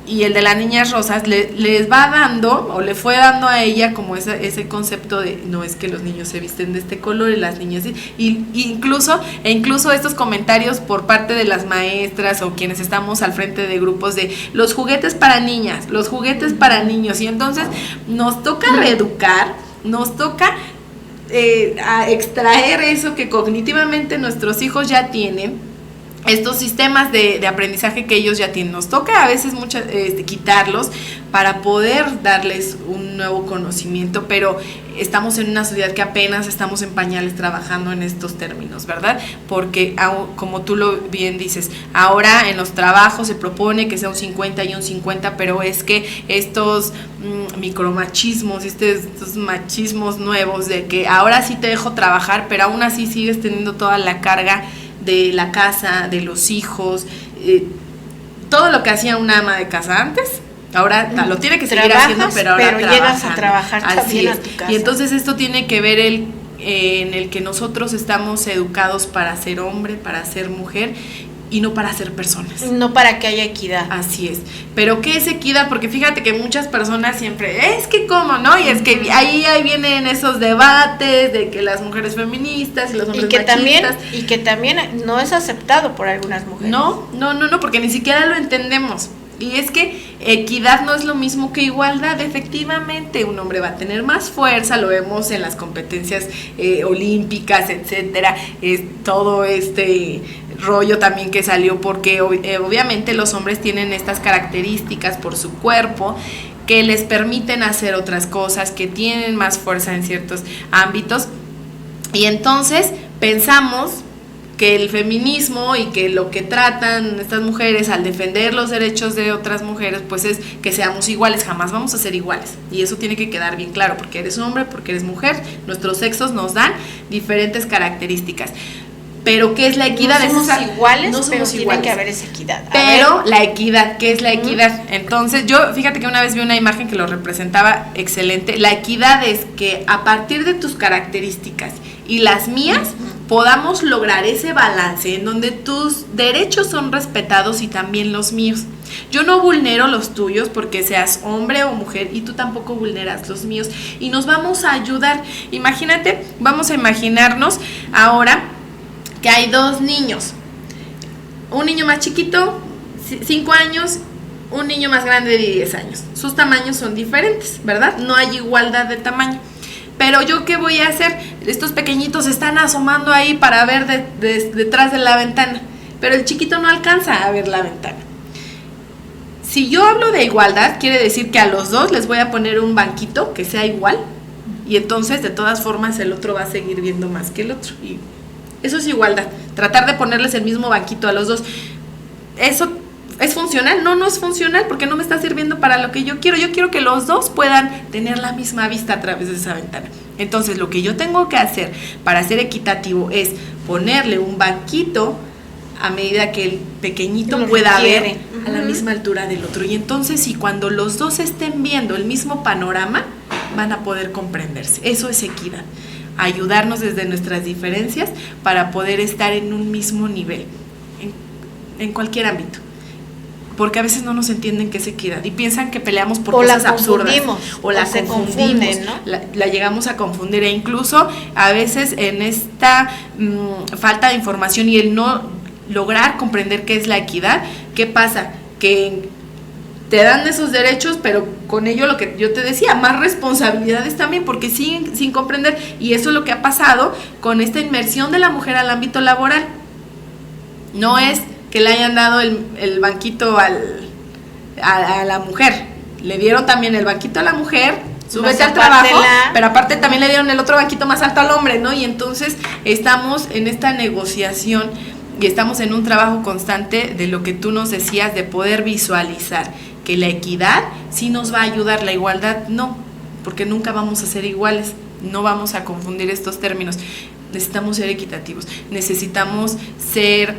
y el de las niñas rosas les va dando, o le fue dando a ella como ese concepto de, no, es que los niños se visten de este color y las niñas, y incluso estos comentarios por parte de las maestras o quienes estamos al frente de grupos de los juguetes para niñas, los juguetes para niños, y entonces nos toca reeducar, nos toca a extraer eso que cognitivamente nuestros hijos ya tienen, estos sistemas de aprendizaje que ellos ya tienen. Nos toca a veces quitarlos para poder darles un nuevo conocimiento, pero estamos en una sociedad que apenas estamos en pañales trabajando en estos términos, ¿verdad? Porque como tú lo bien dices, ahora en los trabajos se propone que sea un 50 y un 50, pero es que estos micromachismos, estos machismos nuevos de que ahora sí te dejo trabajar, pero aún así sigues teniendo toda la carga de la casa, de los hijos, todo lo que hacía una ama de casa antes, ahora lo tiene que seguir haciendo, pero ahora llegas a trabajar también a tu casa. Y entonces esto tiene que ver en el que nosotros estamos educados para ser hombre, para ser mujer, y no para ser personas. No para que haya equidad. Así es. Pero ¿qué es equidad? Porque fíjate que muchas personas siempre, es que cómo, ¿no? Y es que ahí vienen esos debates de que las mujeres feministas y los hombres machistas. Y que también no es aceptado por algunas mujeres. No, porque ni siquiera lo entendemos. Y es que equidad no es lo mismo que igualdad. Efectivamente, un hombre va a tener más fuerza, lo vemos en las competencias olímpicas, etcétera. Todo este rollo también que salió porque obviamente los hombres tienen estas características por su cuerpo que les permiten hacer otras cosas, que tienen más fuerza en ciertos ámbitos, y entonces pensamos que el feminismo y que lo que tratan estas mujeres al defender los derechos de otras mujeres, pues es que seamos iguales. Jamás vamos a ser iguales, y eso tiene que quedar bien claro, porque eres hombre, porque eres mujer, nuestros sexos nos dan diferentes características. Pero ¿qué es la equidad? No somos iguales, pero tiene que haber esa equidad. Pero la equidad, ¿qué es la equidad? Entonces, fíjate que una vez vi una imagen que lo representaba excelente. La equidad es que a partir de tus características y las mías, podamos lograr ese balance en donde tus derechos son respetados y también los míos. Yo no vulnero los tuyos porque seas hombre o mujer, y tú tampoco vulneras los míos, y nos vamos a ayudar. Imagínate, vamos a imaginarnos ahora que hay dos niños, un niño más chiquito, 5 años, un niño más grande de 10 años. Sus tamaños son diferentes, ¿verdad? No hay igualdad de tamaño. Pero yo, ¿qué voy a hacer? Estos pequeñitos están asomando ahí para ver detrás de la ventana, pero el chiquito no alcanza a ver la ventana. Si yo hablo de igualdad, quiere decir que a los dos les voy a poner un banquito que sea igual, y entonces de todas formas el otro va a seguir viendo más que el otro, y eso es igualdad. Tratar de ponerles el mismo banquito a los dos. ¿Eso es funcional? No es funcional, porque no me está sirviendo para lo que yo quiero. Yo quiero que los dos puedan tener la misma vista a través de esa ventana. Entonces, lo que yo tengo que hacer para ser equitativo es ponerle un banquito a medida que el pequeñito pueda ver a la misma altura del otro. Y entonces, si cuando los dos estén viendo el mismo panorama, van a poder comprenderse. Eso es equidad. Ayudarnos desde nuestras diferencias para poder estar en un mismo nivel, en cualquier ámbito. Porque a veces no nos entienden qué es equidad y piensan que peleamos por cosas absurdas. O la confundimos, ¿no? La llegamos a confundir, e incluso a veces en esta falta de información y el no lograr comprender qué es la equidad, ¿qué pasa? Que te dan esos derechos, pero con ello lo que yo te decía, más responsabilidades también, porque siguen sin comprender, y eso es lo que ha pasado con esta inmersión de la mujer al ámbito laboral. No es que le hayan dado el banquito a la mujer, le dieron también el banquito a la mujer, súbete al trabajo, pero aparte también le dieron el otro banquito más alto al hombre, ¿no? Y entonces estamos en esta negociación y estamos en un trabajo constante de lo que tú nos decías, de poder visualizar que la equidad sí nos va a ayudar, la igualdad no, porque nunca vamos a ser iguales, no vamos a confundir estos términos. Necesitamos ser equitativos, necesitamos ser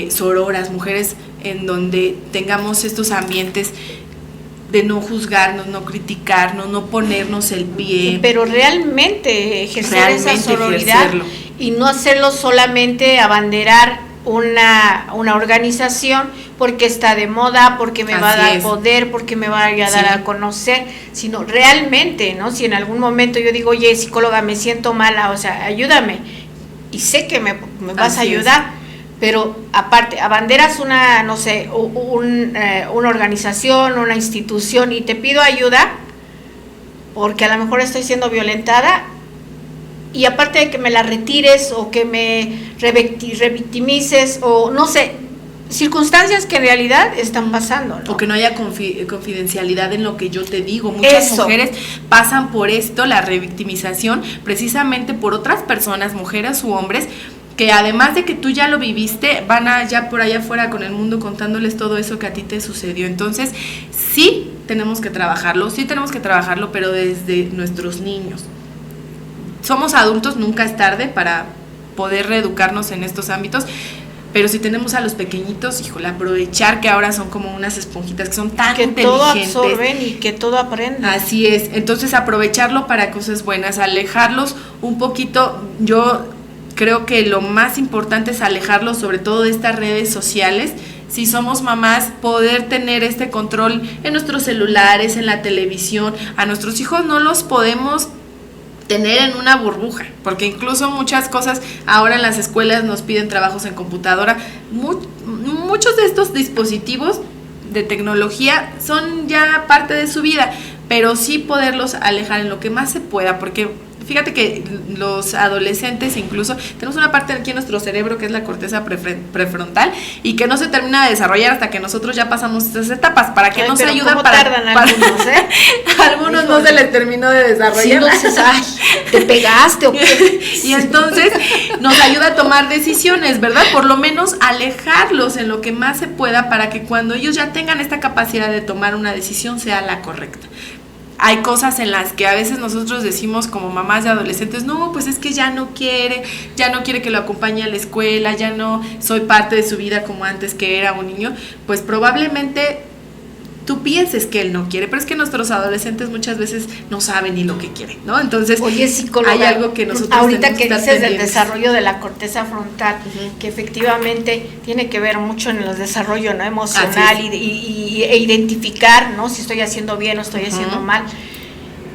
sororas, mujeres en donde tengamos estos ambientes de no juzgarnos, no criticarnos, no ponernos el pie. Pero realmente ejercer esa sororidad y no hacerlo solamente abanderar una organización porque está de moda, porque me va a dar poder, porque me va a dar a conocer, sino realmente, ¿no? Si en algún momento yo digo, oye, psicóloga, me siento mala, o sea, ayúdame, y sé que me vas a ayudar, pero aparte, abanderas una, no sé, una organización, una institución, y te pido ayuda porque a lo mejor estoy siendo violentada, y aparte de que me la retires o que me revictimices o no sé, circunstancias que en realidad están pasando, ¿no? O que no haya confidencialidad en lo que yo te digo. Muchas mujeres pasan por esto, la revictimización, precisamente por otras personas, mujeres u hombres, que además de que tú ya lo viviste, van allá por allá afuera con el mundo contándoles todo eso que a ti te sucedió. Entonces, sí tenemos que trabajarlo, pero desde nuestros niños. Somos adultos, nunca es tarde para poder reeducarnos en estos ámbitos, pero si tenemos a los pequeñitos, híjole, aprovechar que ahora son como unas esponjitas que son tan inteligentes. Que todo absorben y que todo aprenden. Así es, entonces aprovecharlo para cosas buenas, alejarlos un poquito. Yo creo que lo más importante es alejarlos sobre todo de estas redes sociales. Si somos mamás, poder tener este control en nuestros celulares, en la televisión. A nuestros hijos no los podemos tener en una burbuja, porque incluso muchas cosas ahora en las escuelas nos piden trabajos en computadora. Muchos de estos dispositivos de tecnología son ya parte de su vida, pero sí poderlos alejar en lo que más se pueda, porque fíjate que los adolescentes incluso tenemos una parte aquí en nuestro cerebro que es la corteza prefrontal y que no se termina de desarrollar hasta que nosotros ya pasamos estas etapas. ¿Para qué nos ayudan? ¿Cómo tardan algunos, algunos no se les terminó de desarrollar. Sí, entonces, ay, ¿te pegaste o qué? Y entonces nos ayuda a tomar decisiones, ¿verdad? Por lo menos alejarlos en lo que más se pueda para que cuando ellos ya tengan esta capacidad de tomar una decisión sea la correcta. Hay cosas en las que a veces nosotros decimos como mamás de adolescentes, no, pues es que ya no quiere que lo acompañe a la escuela, ya no soy parte de su vida como antes que era un niño. Pues probablemente tú pienses que él no quiere, pero es que nuestros adolescentes muchas veces no saben ni lo que quieren, ¿no? Entonces, oye, psicóloga, hay algo que nosotros ahorita que dices del desarrollo de la corteza frontal, que efectivamente tiene que ver mucho en el desarrollo, ¿no?, emocional e identificar, ¿no?, si estoy haciendo bien o estoy haciendo mal.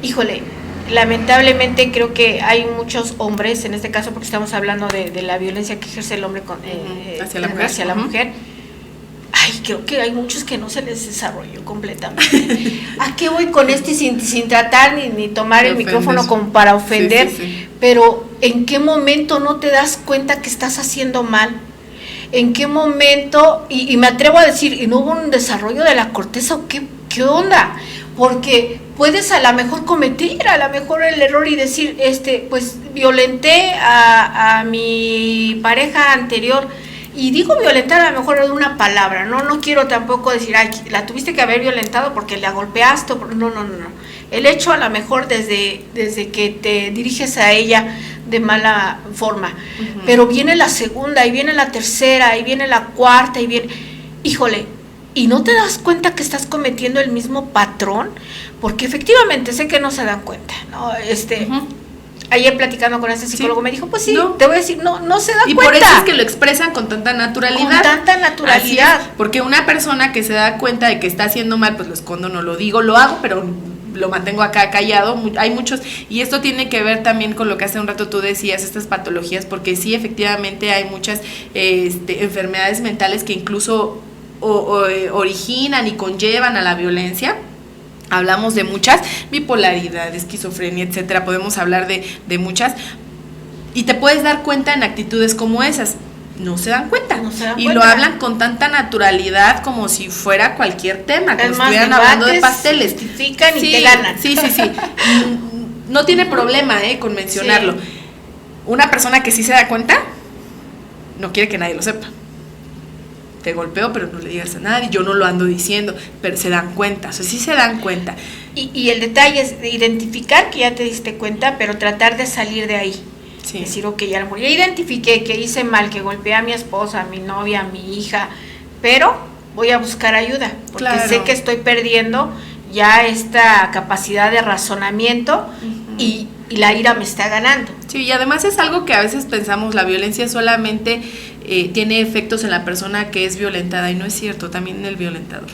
Híjole, lamentablemente creo que hay muchos hombres, en este caso porque estamos hablando de la violencia que ejerce el hombre hacia la mujer. Ay, creo que hay muchos que no se les desarrolló completamente. ¿A qué voy con esto? Sin tratar ni tomar el micrófono como para ofender, sí. Pero ¿en qué momento no te das cuenta que estás haciendo mal? ¿En qué momento? Y me atrevo a decir, ¿y no hubo un desarrollo de la corteza o qué onda? Porque puedes a lo mejor cometer el error y decir, pues violenté a mi pareja anterior. Y digo violentar a lo mejor de una palabra, no quiero tampoco decir, ay, la tuviste que haber violentado porque la golpeaste, no. El hecho a lo mejor desde que te diriges a ella de mala forma, pero viene la segunda, y viene la tercera, y viene la cuarta, y viene, híjole, y no te das cuenta que estás cometiendo el mismo patrón, porque efectivamente sé que no se dan cuenta, ¿no? Ayer platicando con ese psicólogo me dijo, pues sí, no. Te voy a decir, no se da cuenta. Y por eso es que lo expresan con tanta naturalidad. Así es, porque una persona que se da cuenta de que está haciendo mal, pues lo escondo, no lo digo, lo hago, pero lo mantengo acá callado. Hay muchos, y esto tiene que ver también con lo que hace un rato tú decías, estas patologías, porque sí, efectivamente hay muchas enfermedades mentales que incluso originan y conllevan a la violencia. Hablamos de muchas, bipolaridad, esquizofrenia, etcétera, podemos hablar de muchas, y te puedes dar cuenta en actitudes como esas. No se dan cuenta, lo hablan con tanta naturalidad como si fuera cualquier tema, como si estuvieran hablando de pasteles. Testifican y te ganan. Sí. No tiene problema con mencionarlo. Sí. Una persona que sí se da cuenta no quiere que nadie lo sepa. Te golpeo, pero no le digas a nadie, yo no lo ando diciendo, pero se dan cuenta, o sea, sí se dan cuenta. Y el detalle es identificar que ya te diste cuenta, pero tratar de salir de ahí. Sí. Decir, ok, ya identifiqué que hice mal, que golpeé a mi esposa, a mi novia, a mi hija, pero voy a buscar ayuda, porque sé que estoy perdiendo ya esta capacidad de razonamiento y la ira me está ganando. Sí, y además es algo que a veces pensamos, la violencia solamente tiene efectos en la persona que es violentada, y no es cierto, también en el violentador.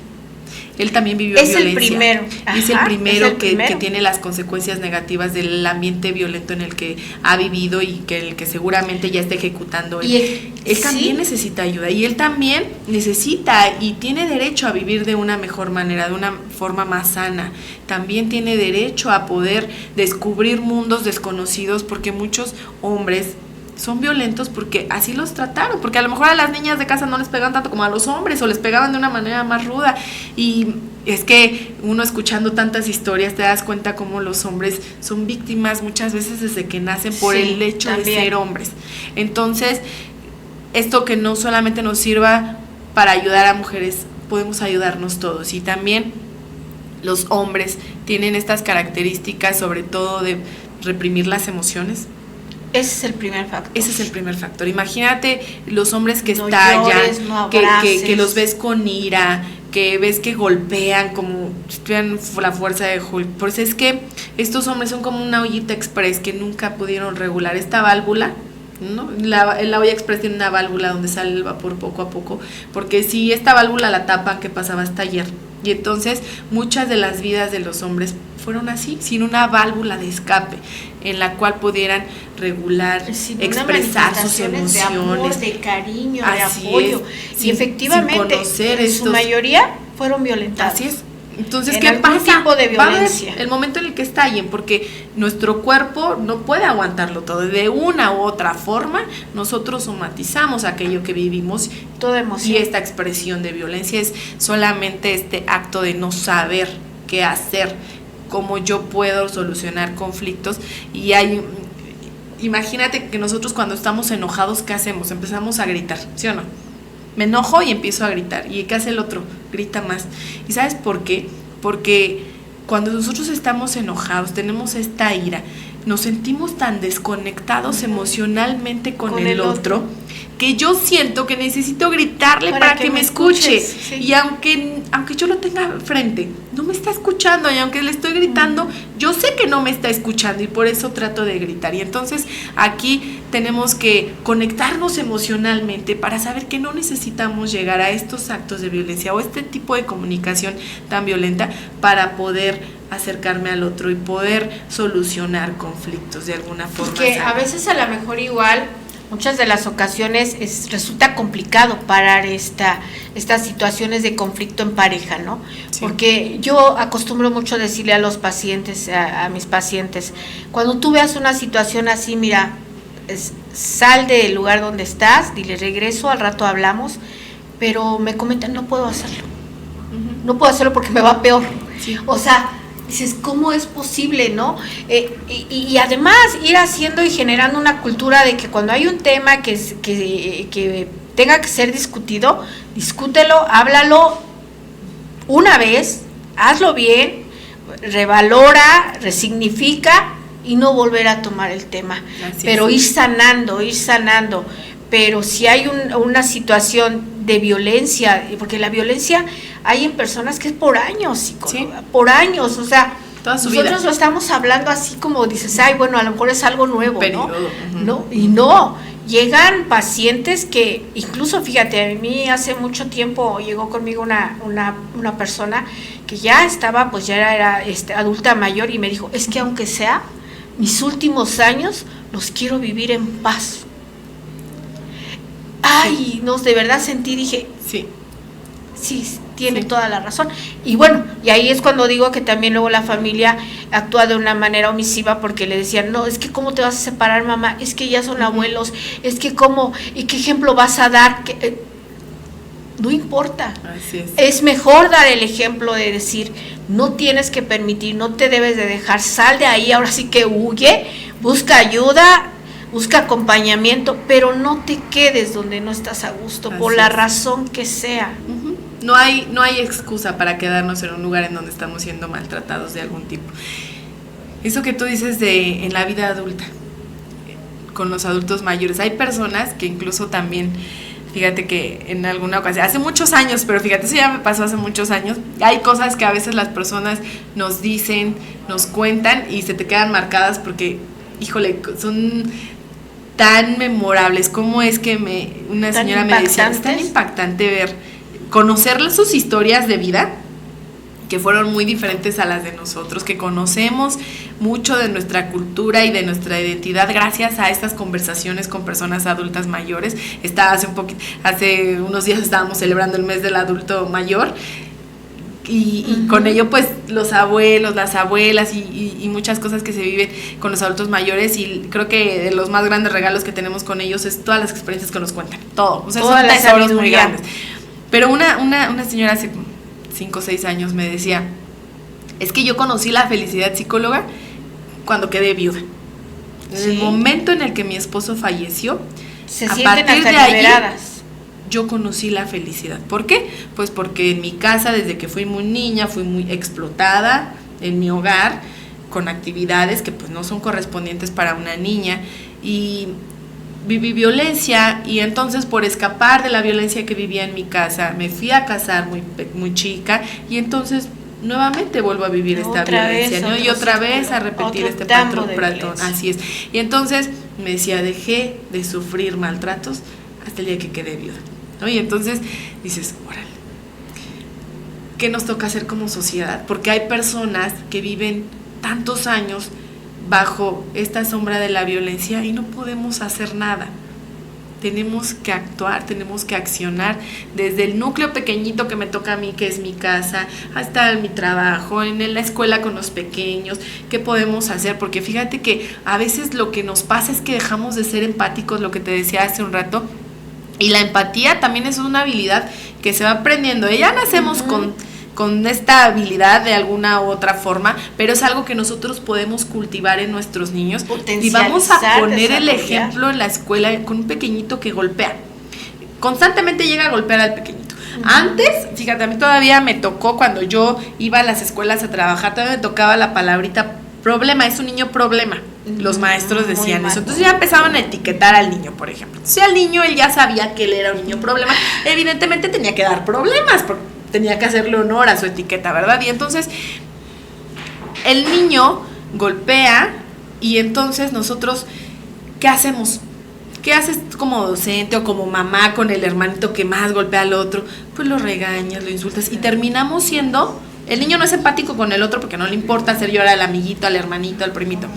él también vivió es violencia. El primero. Y es el Ajá, primero, es el que primero. tiene las consecuencias negativas del ambiente violento en el que ha vivido y que el que seguramente ya está ejecutando él. Él también necesita ayuda, y él también necesita y tiene derecho a vivir de una mejor manera, de una forma más sana. También tiene derecho a poder descubrir mundos desconocidos, porque muchos hombres son violentos porque así los trataron, porque a lo mejor a las niñas de casa no les pegaban tanto como a los hombres, o les pegaban de una manera más ruda. Y es que uno, escuchando tantas historias, te das cuenta cómo los hombres son víctimas muchas veces desde que nacen por el hecho también de ser hombres. Entonces, esto que no solamente nos sirva para ayudar a mujeres, podemos ayudarnos todos. Y también los hombres tienen estas características, sobre todo de reprimir las emociones. Ese es el primer factor. Ese es el primer factor. Imagínate los hombres que no estallan, llores, no que los ves con ira, que ves que golpean como si tuvieran la fuerza de Hulk. Pues es que estos hombres son como una ollita express que nunca pudieron regular esta válvula, ¿no? La olla express tiene una válvula donde sale el vapor poco a poco, porque si esta válvula la tapan, ¿qué pasaba hasta ayer? Y entonces muchas de las vidas de los hombres fueron así, sin una válvula de escape en la cual pudieran regular, expresar sus emociones, de amor, de cariño, así de apoyo. Es, y efectivamente, en su mayoría fueron violentados. Así es. Entonces, ¿qué pasa? Tipo de violencia. Va a haber el momento en el que estallen, porque nuestro cuerpo no puede aguantarlo todo. De una u otra forma, nosotros somatizamos aquello que vivimos. Toda emoción. Y esta expresión de violencia es solamente este acto de no saber qué hacer, cómo yo puedo solucionar conflictos. Y imagínate que nosotros, cuando estamos enojados, ¿qué hacemos? Empezamos a gritar, ¿sí o no? Me enojo y empiezo a gritar. ¿Y qué hace el otro? Grita más. ¿Y sabes por qué? Porque cuando nosotros estamos enojados, tenemos esta ira, nos sentimos tan desconectados emocionalmente con el otro, que yo siento que necesito gritarle para que me escuche. Sí. Y aunque yo lo tenga frente, no me está escuchando, y aunque le estoy gritando, yo sé que no me está escuchando, y por eso trato de gritar. Y entonces aquí tenemos que conectarnos emocionalmente para saber que no necesitamos llegar a estos actos de violencia o este tipo de comunicación tan violenta para poder acercarme al otro y poder solucionar conflictos de alguna forma. Que a veces, a lo mejor, igual muchas de las ocasiones resulta complicado parar estas situaciones de conflicto en pareja, ¿no? Sí. Porque yo acostumbro mucho decirle a los pacientes, a mis pacientes, cuando tú veas una situación así, mira, sal del lugar donde estás, dile regreso, al rato hablamos, pero me comentan, no puedo hacerlo. No puedo hacerlo porque me va peor. Sí. O sea, dices, ¿cómo es posible, no? Y además ir haciendo y generando una cultura de que cuando hay un tema que tenga que ser discutido, discútelo, háblalo una vez, hazlo bien, revalora, resignifica y no volver a tomar el tema. Pero ir sanando. Pero si hay una situación de violencia, porque la violencia hay en personas que es por años, psicóloga, ¿sí? Por años, o sea, toda su nosotros vida. Lo estamos hablando así como dices, ay, bueno, a lo mejor es algo nuevo, ¿no? No, y no, llegan pacientes que, incluso, fíjate, a mí hace mucho tiempo llegó conmigo una persona que ya estaba, pues ya era adulta mayor, y me dijo, es que aunque sea, mis últimos años los quiero vivir en paz. Ay, no, de verdad sentí, dije, sí, tiene toda la razón. Y bueno, y ahí es cuando digo que también luego la familia actúa de una manera omisiva, porque le decían, no, es que ¿cómo te vas a separar, mamá? Es que ya son abuelos, es que ¿cómo? ¿Y qué ejemplo vas a dar? No importa. Así es. Es mejor dar el ejemplo de decir, no tienes que permitir, no te debes de dejar, sal de ahí, ahora sí que huye, busca ayuda, busca acompañamiento, pero no te quedes donde no estás a gusto, así por la razón que sea. No hay excusa para quedarnos en un lugar en donde estamos siendo maltratados de algún tipo. Eso que tú dices en la vida adulta, con los adultos mayores, hay personas que incluso también, fíjate que en alguna ocasión, hace muchos años, pero fíjate, eso ya me pasó hace muchos años, hay cosas que a veces las personas nos dicen, nos cuentan y se te quedan marcadas porque, híjole, son tan memorables. Como es que una señora me decía, es tan impactante conocer sus historias de vida, que fueron muy diferentes a las de nosotros, que conocemos mucho de nuestra cultura y de nuestra identidad gracias a estas conversaciones con personas adultas mayores. Hace unos días estábamos celebrando el mes del adulto mayor y con ello pues los abuelos, las abuelas y muchas cosas que se viven con los adultos mayores, y creo que de los más grandes regalos que tenemos con ellos es todas las experiencias que nos cuentan, todo, o sea, son tesoros muy grandes. Pero una señora hace 5 o 6 años me decía, es que yo conocí la felicidad psicóloga cuando quedé viuda. En el momento en el que mi esposo falleció, se sienten hasta liberadas. Yo conocí la felicidad. ¿Por qué? Pues porque en mi casa, desde que fui muy niña, fui muy explotada en mi hogar, con actividades que pues no son correspondientes para una niña, y viví violencia, y entonces por escapar de la violencia que vivía en mi casa, me fui a casar muy chica, y entonces nuevamente vuelvo a vivir esta violencia, ¿no? Y otra vez a repetir este patrón. Así es. Y entonces me decía, dejé de sufrir maltratos hasta el día que quedé viuda, ¿no? Y entonces dices, órale, ¿qué nos toca hacer como sociedad? Porque hay personas que viven tantos años bajo esta sombra de la violencia y no podemos hacer nada. Tenemos que actuar, tenemos que accionar desde el núcleo pequeñito que me toca a mí, que es mi casa, hasta mi trabajo, en la escuela con los pequeños. ¿Qué podemos hacer? Porque fíjate que a veces lo que nos pasa es que dejamos de ser empáticos, lo que te decía hace un rato, y la empatía también es una habilidad que se va aprendiendo. Ya nacemos con esta habilidad de alguna u otra forma, pero es algo que nosotros podemos cultivar en nuestros niños, y vamos a poner el ejemplo en la escuela con un pequeñito que golpea, constantemente llega a golpear al pequeñito. Antes, fíjate, a mí todavía me tocó, cuando yo iba a las escuelas a trabajar, todavía me tocaba la palabrita problema, es un niño problema. Los maestros decían eso. Entonces ya empezaban a etiquetar al niño, por ejemplo. Si al niño él ya sabía que él era un niño problema, evidentemente tenía que dar problemas, porque tenía que hacerle honor a su etiqueta, ¿verdad? Y entonces el niño golpea, y entonces nosotros, ¿qué hacemos? ¿Qué haces como docente o como mamá con el hermanito que más golpea al otro? Pues lo regañas, lo insultas, y terminamos siendo... El niño no es empático con el otro porque no le importa hacer llorar al amiguito, al hermanito, al primito,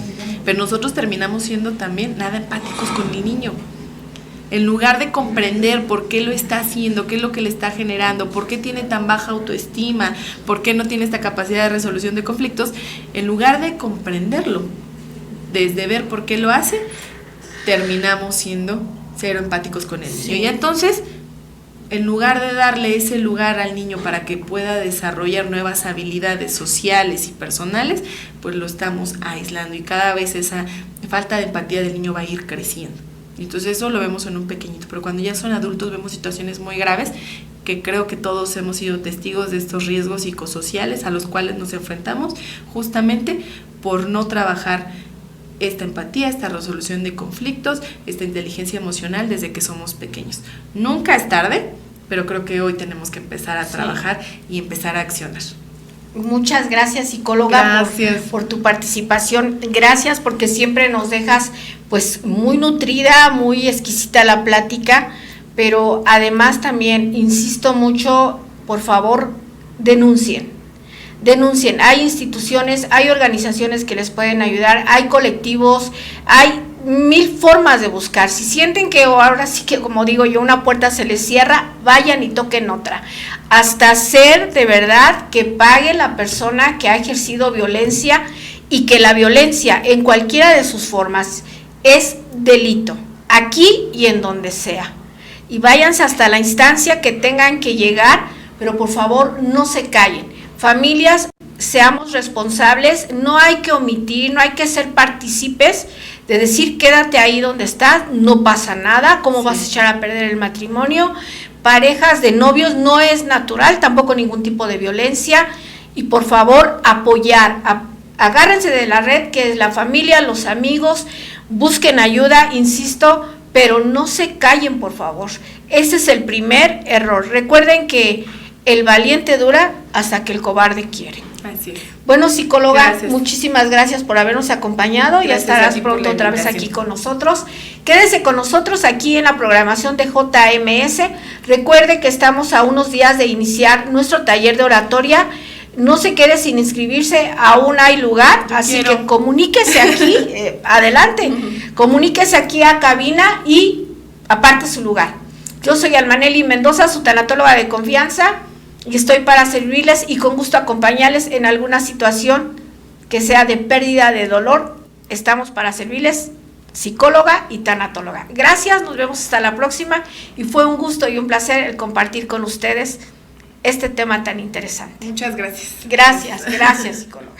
pero nosotros terminamos siendo también nada empáticos con el niño. En lugar de comprender por qué lo está haciendo, qué es lo que le está generando, por qué tiene tan baja autoestima, por qué no tiene esta capacidad de resolución de conflictos, en lugar de comprenderlo, desde ver por qué lo hace, terminamos siendo cero empáticos con el niño. Y entonces, en lugar de darle ese lugar al niño para que pueda desarrollar nuevas habilidades sociales y personales, pues lo estamos aislando, y cada vez esa falta de empatía del niño va a ir creciendo. Entonces eso lo vemos en un pequeñito, pero cuando ya son adultos vemos situaciones muy graves, que creo que todos hemos sido testigos de estos riesgos psicosociales a los cuales nos enfrentamos justamente por no trabajar esta empatía, esta resolución de conflictos, esta inteligencia emocional desde que somos pequeños. Nunca es tarde, pero creo que hoy tenemos que empezar a trabajar y empezar a accionar. Muchas gracias, psicóloga, por tu participación. Gracias, porque siempre nos dejas pues muy nutrida, muy exquisita la plática, pero además también insisto mucho, por favor, denuncien. Hay instituciones, hay organizaciones que les pueden ayudar, hay colectivos, hay 1000 formas de buscar. Si sienten que ahora sí que, como digo yo, una puerta se les cierra, vayan y toquen otra, hasta hacer de verdad que pague la persona que ha ejercido violencia, y que la violencia en cualquiera de sus formas es delito, aquí y en donde sea. Y váyanse hasta la instancia que tengan que llegar, pero por favor no se callen. Familias, seamos responsables, no hay que omitir, no hay que ser partícipes de decir quédate ahí donde estás, no pasa nada, ¿cómo vas a echar a perder el matrimonio? Parejas de novios, no es natural, tampoco ningún tipo de violencia, y por favor apoyar, agárrense de la red que es la familia, los amigos, busquen ayuda, insisto, pero no se callen, por favor. Ese es el primer error. Recuerden que el valiente dura hasta que el cobarde quiere. Así es. Bueno, psicóloga, muchísimas gracias por habernos acompañado. Ya estarás pronto otra vez aquí con nosotros. Quédese con nosotros aquí en la programación de JMS. Recuerde que estamos a unos días de iniciar nuestro taller de oratoria. no se quede sin inscribirse, aún hay lugar, así que comuníquese aquí, adelante, comuníquese aquí a cabina y aparte su lugar. Yo soy Almaneli Mendoza, su tanatóloga de confianza, y estoy para servirles y con gusto acompañarles en alguna situación que sea de pérdida de dolor. Estamos para servirles, psicóloga y tanatóloga. Gracias, nos vemos hasta la próxima y fue un gusto y un placer el compartir con ustedes este tema tan interesante. Muchas gracias. Gracias, psicóloga.